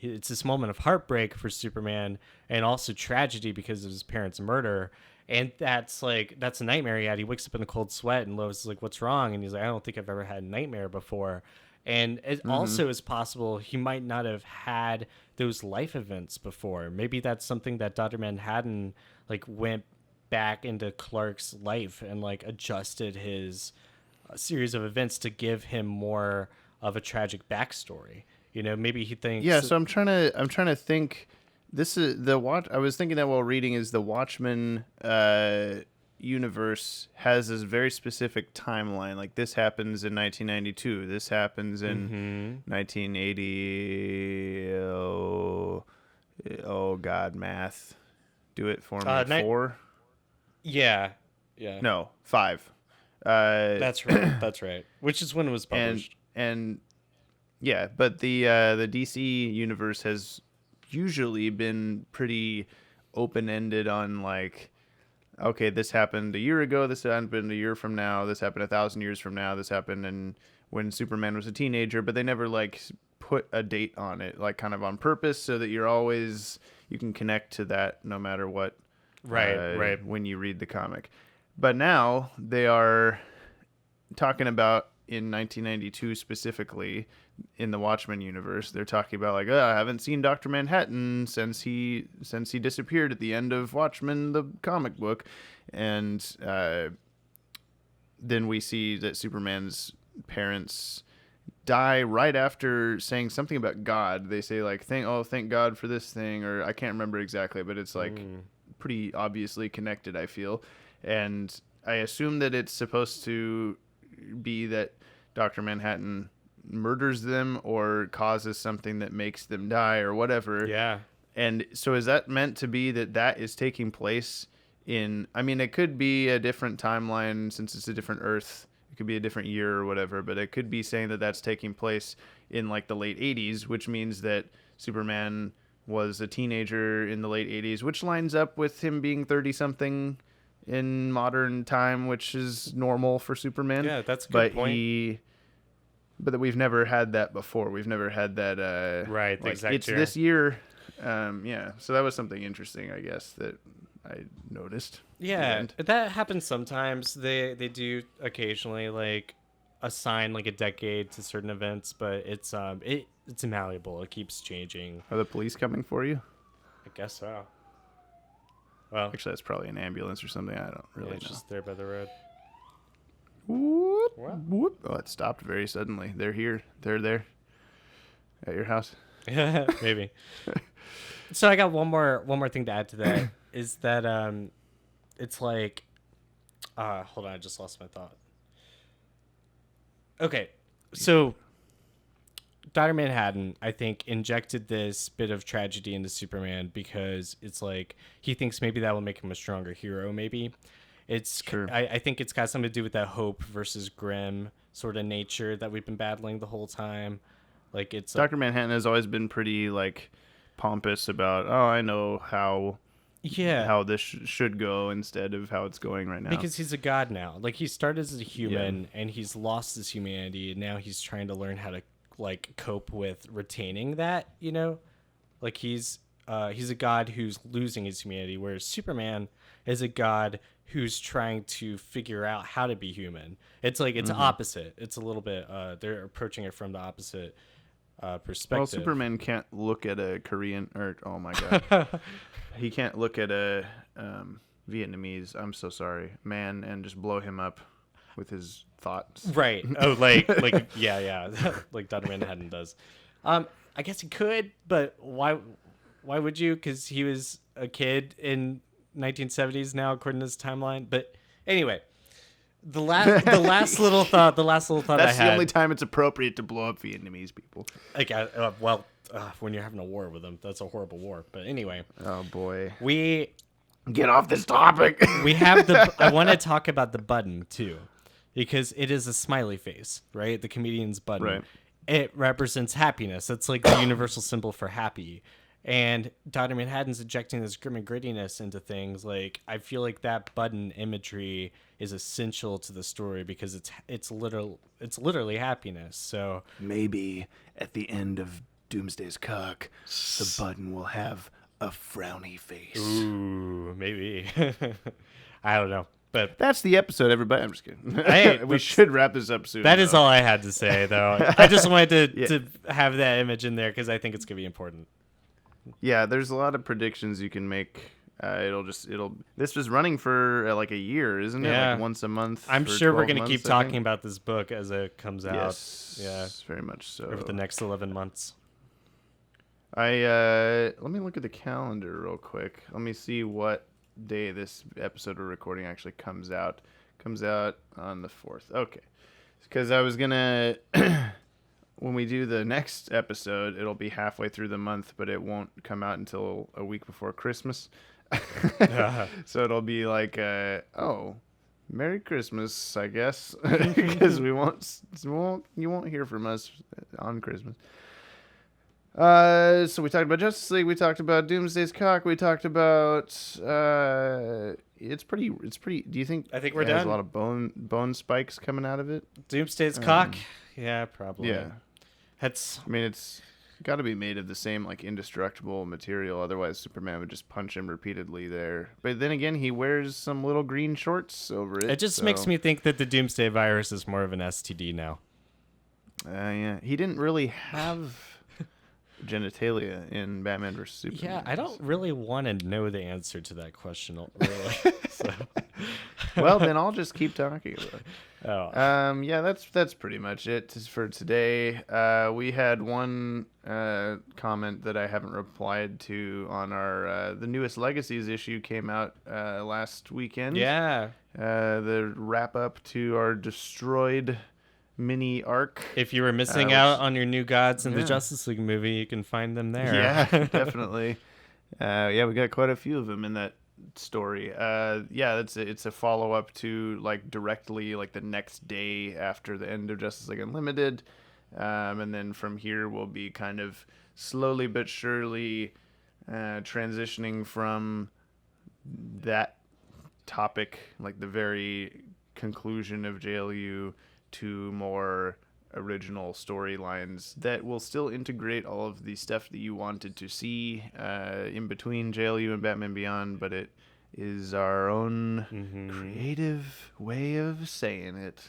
it's this moment of heartbreak for Superman, and also tragedy because of his parents' murder. And that's a nightmare he had. He wakes up in a cold sweat, and Lois is what's wrong? And he's I don't think I've ever had a nightmare before. And it also is possible he might not have had those life events before. Maybe that's something that Dr. Manhattan went back into Clark's life and adjusted his series of events to give him more of a tragic backstory. Maybe he thinks. Yeah, so I'm trying to think. This is I was thinking that while reading, is the Watchmen universe has this very specific timeline. Like this happens in 1992. This happens in 1980. Oh God, math. Do it for me. 4? Yeah. No, 5. That's right. That's right. Which is when it was published. And yeah, but the DC universe has usually been pretty open-ended on like, okay, this happened a year ago, this happened a year from now, this happened 1,000 years from now, this happened when Superman was a teenager, but they never like put a date on it, like kind of on purpose, so that you can connect to that no matter what. Right. When you read the comic. But now they are talking about in 1992 specifically in the Watchmen universe. They're talking about like, I haven't seen Dr. Manhattan since he disappeared at the end of Watchmen, the comic book. And then we see that Superman's parents die right after saying something about God. They say like, thank God for this thing, or I can't remember exactly, but it's like pretty obviously connected, I feel. And I assume that it's supposed to be that Dr. Manhattan murders them or causes something that makes them die or whatever. Yeah. And so is that meant to be that is taking place in, I mean, it could be a different timeline since it's a different Earth. It could be a different year or whatever, but it could be saying that that's taking place in like the late 80s, which means that Superman was a teenager in the late 80s, which lines up with him being 30-something in modern time, which is normal for Superman. Yeah, that's a good point. But that we've never had that before. We've never had that. Right, like, exact it's year. this year. Yeah, so that was something interesting, I guess, that I noticed. Yeah, that happens sometimes. They do occasionally like assign like a decade to certain events, but it's malleable. It keeps changing. Are the police coming for you? I guess so. Well, actually, that's probably an ambulance or something. I don't really know. It's just there by the road. Whoop, What? whoop. Oh, it stopped very suddenly. They're here. They're there. At your house. Maybe. So I got one more thing to add to that is that it's like hold on, I just lost my thought. Okay. So Dr. Manhattan, I think, injected this bit of tragedy into Superman because it's like he thinks maybe that will make him a stronger hero, maybe. It's sure. I think it's got something to do with that hope versus grim sort of nature that we've been battling the whole time. Like it's Dr. Manhattan has always been pretty like pompous about, I know how this should go instead of how it's going right now. Because he's a god now. Like he started as a human and he's lost his humanity, and now he's trying to learn how to like cope with retaining that, you know? Like he's a god who's losing his humanity, whereas Superman is a god who's trying to figure out how to be human. It's like it's opposite. It's a little bit they're approaching it from the opposite perspective. Well, Superman can't look at a Korean or oh my god. He can't look at a Vietnamese, I'm so sorry, man and just blow him up with his thoughts. Right. Oh, like yeah. Like Dr. Manhattan does. I guess he could, but why would you? Because he was a kid in 1970s now, according to this timeline. But anyway, the last little thought That's I had. the only time it's appropriate to blow up Vietnamese people. Like, when you're having a war with them, that's a horrible war. But anyway. Oh boy. We get off this topic. We have I want to talk about the button too, because it is a smiley face, right? The comedian's button. Right. It represents happiness. It's like the universal symbol for happy. And Dr. Manhattan's injecting this grim and grittiness into things. Like, I feel like that button imagery is essential to the story because it's literally happiness. So maybe at the end of Doomsday's Cock, the button will have a frowny face. Ooh, maybe. I don't know. But that's the episode, everybody. I'm just kidding. Hey, we should wrap this up soon. That is all I had to say, though. I just wanted to have that image in there because I think it's going to be important. Yeah, there's a lot of predictions you can make. This was running for like a year, isn't it? Yeah. Like once a month. I'm sure we're going to keep talking about this book as it comes out. Yes, very much so. Over the next 11 months. Let me look at the calendar real quick. Let me see what day this episode we're recording actually comes out. Comes out on the 4th. Okay. Because I was going to... When we do the next episode, it'll be halfway through the month, but it won't come out until a week before Christmas. So it'll be like, Merry Christmas, I guess, because you won't hear from us on Christmas. So we talked about Justice League. We talked about Doomsday's Cock. We talked about it's pretty. Do you think? I think we're it has done. a lot of bone spikes coming out of it. Doomsday's Cock. Yeah, probably. Yeah. That's. I mean, it's got to be made of the same like indestructible material. Otherwise, Superman would just punch him repeatedly there. But then again, he wears some little green shorts over it. It just makes me think that the Doomsday virus is more of an STD now. Yeah, he didn't really have genitalia in Batman vs Superman. Yeah, I don't really want to know the answer to that question, really. So. Well, then I'll just keep talking about it. Oh. Yeah, that's pretty much it for today. We had one comment that I haven't replied to on our the newest Legacies issue came out last weekend. Yeah. The wrap up to our destroyed mini arc. If you were missing out on your new gods in the Justice League movie, you can find them there. Yeah, definitely. Yeah, we got quite a few of them in that story. Yeah, it's a follow up to like directly like the next day after the end of Justice League Unlimited, and then from here we'll be kind of slowly but surely transitioning from that topic, like the very conclusion of JLU, to more original storylines that will still integrate all of the stuff that you wanted to see in between JLU and Batman Beyond, but it is our own creative way of saying it.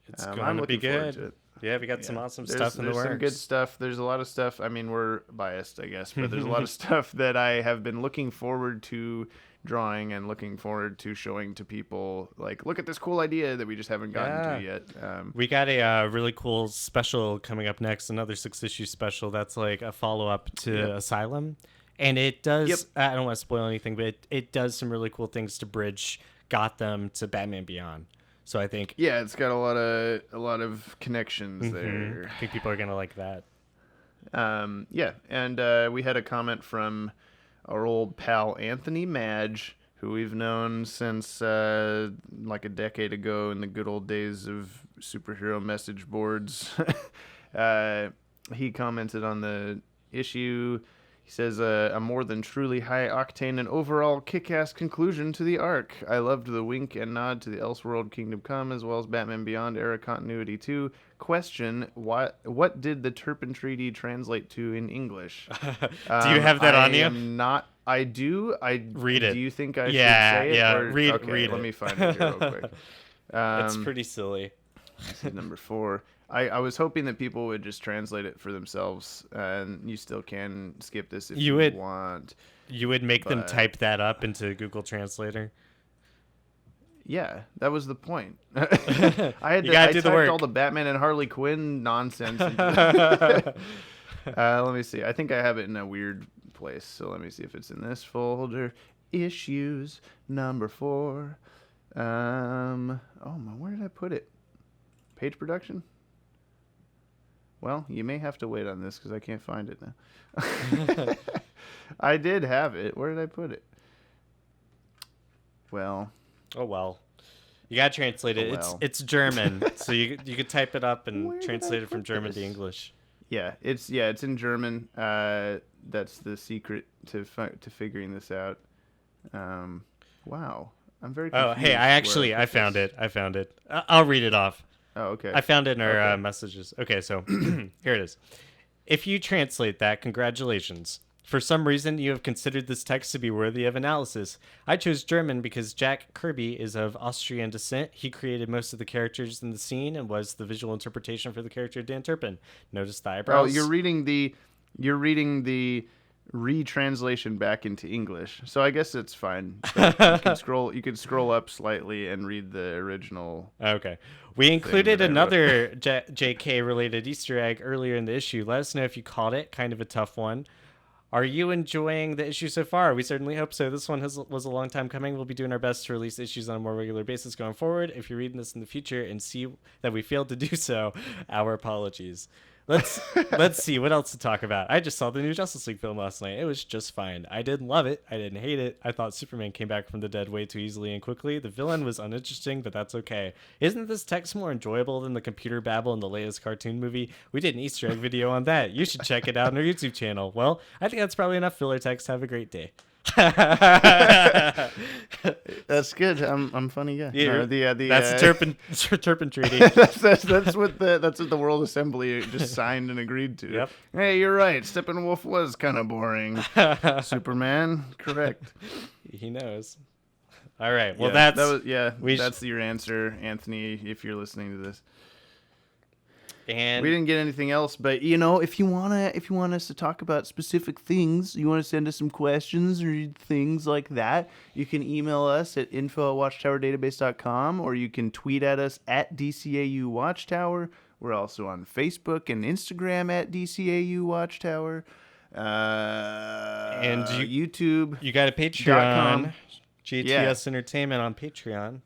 It's I'm going to be looking forward good. to it. Yeah, we got some awesome There's stuff in the works. There's some good stuff. There's a lot of stuff. I mean, we're biased, I guess, but there's a lot of stuff that I have been looking forward to drawing and looking forward to showing to people. Like, look at this cool idea that we just haven't gotten to yet. We got a really cool special coming up next, another 6-issue special that's like a follow-up to Asylum. And it does, I don't want to spoil anything, but it does some really cool things to bridge Gotham to Batman Beyond. So I think it's got a lot of connections there. I think people are gonna like that. And we had a comment from our old pal Anthony Madge, who we've known since like a decade ago in the good old days of superhero message boards. He commented on the issue. He says, a more than truly high-octane and overall kick-ass conclusion to the arc. I loved the wink and nod to the Elseworld Kingdom Come, as well as Batman Beyond era continuity too. Question, what did the Turpin Treaty translate to in English? Do you have that on you? I do. Read it. Do you think I should say it? Yeah, Read it. Let me find it here real quick. It's pretty silly. This is number 4. I was hoping that people would just translate it for themselves, and you still can skip this if you want. You would make them type that up into Google Translator? Yeah, that was the point. I typed all the Batman and Harley Quinn nonsense. Let me see. I think I have it in a weird place, so let me see if it's in this folder. Issues number 4. Where did I put it? Page production? Well, you may have to wait on this because I can't find it now. I did have it. Where did I put it? Well. Oh, well. You got to translate it. It's German, so you could type it up and translate it from German to English. Yeah, it's in German. That's the secret to figuring this out. Wow. I'm very confused. Oh, hey, I found it. I'll read it off. Oh, okay. I found it in our messages. Okay, so here it is. If you translate that, congratulations. For some reason, you have considered this text to be worthy of analysis. I chose German because Jack Kirby is of Austrian descent. He created most of the characters in the scene and was the visual interpretation for the character Dan Turpin. Notice the eyebrows. Oh, you're reading the retranslation back into English, so I guess it's fine. You could scroll up slightly and read the original. Okay, we included another JK related Easter egg earlier in the issue. Let us know if you caught it. Kind of a tough one. Are you enjoying the issue so far? We certainly hope so. This one was a long time coming. We'll be doing our best to release issues on a more regular basis going forward. If you're reading this in the future and see that we failed to do so, our apologies. Let's see what else to talk about. I just saw the new Justice League film last night. It was just fine. I didn't love it. I didn't hate it. I thought Superman came back from the dead way too easily and quickly. The villain was uninteresting, but that's okay. Isn't this text more enjoyable than the computer babble in the latest cartoon movie? We did an Easter egg video on that. You should check it out on our YouTube channel. Well, I think that's probably enough filler text. Have a great day. That's good. I'm funny guy. Yeah, that's a Turpin treaty. that's what the World Assembly just signed and agreed to. Yep. Hey, you're right. Steppenwolf was kind of boring. Superman, correct. He knows. All right. Well, yeah, that's that's your answer, Anthony. If you're listening to this. And we didn't get anything else, but if you want us to talk about specific things, you want to send us some questions or things like that, you can email us at info@watchtowerdatabase.com, or you can tweet at us at DCAU Watchtower. We're also on Facebook and Instagram at DCAU Watchtower. And YouTube. You got a Patreon. GTS Entertainment on Patreon.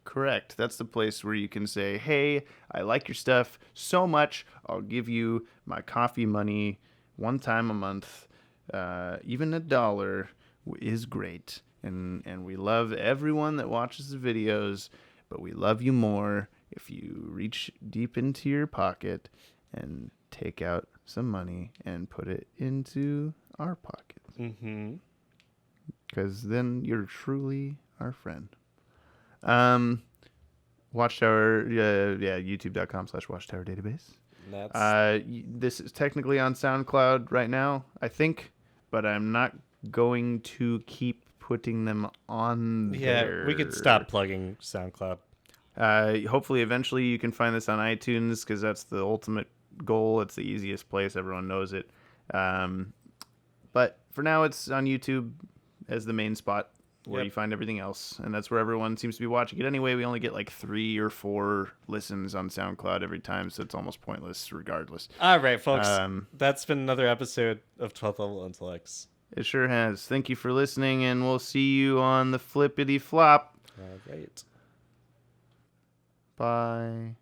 Correct. That's the place where you can say, hey, I like your stuff so much, I'll give you my coffee money one time a month. Even $1 is great. And we love everyone that watches the videos, but we love you more if you reach deep into your pocket and take out some money and put it into our pocket. Mm-hmm. Because then you're truly our friend. Watchtower, youtube.com/Watchtower Database. This is technically on SoundCloud right now, I think, but I'm not going to keep putting them on there. Yeah, we could stop plugging SoundCloud. Hopefully, eventually, you can find this on iTunes, because that's the ultimate goal. It's the easiest place. Everyone knows it. But for now, it's on YouTube as the main spot where you find everything else, and that's where everyone seems to be watching it anyway. We only get like 3 or 4 listens on SoundCloud every time, so it's almost pointless regardless. All right, folks. That's been another episode of 12th Level Intellects. It sure has. Thank you for listening, and we'll see you on the flippity flop. All right. Bye.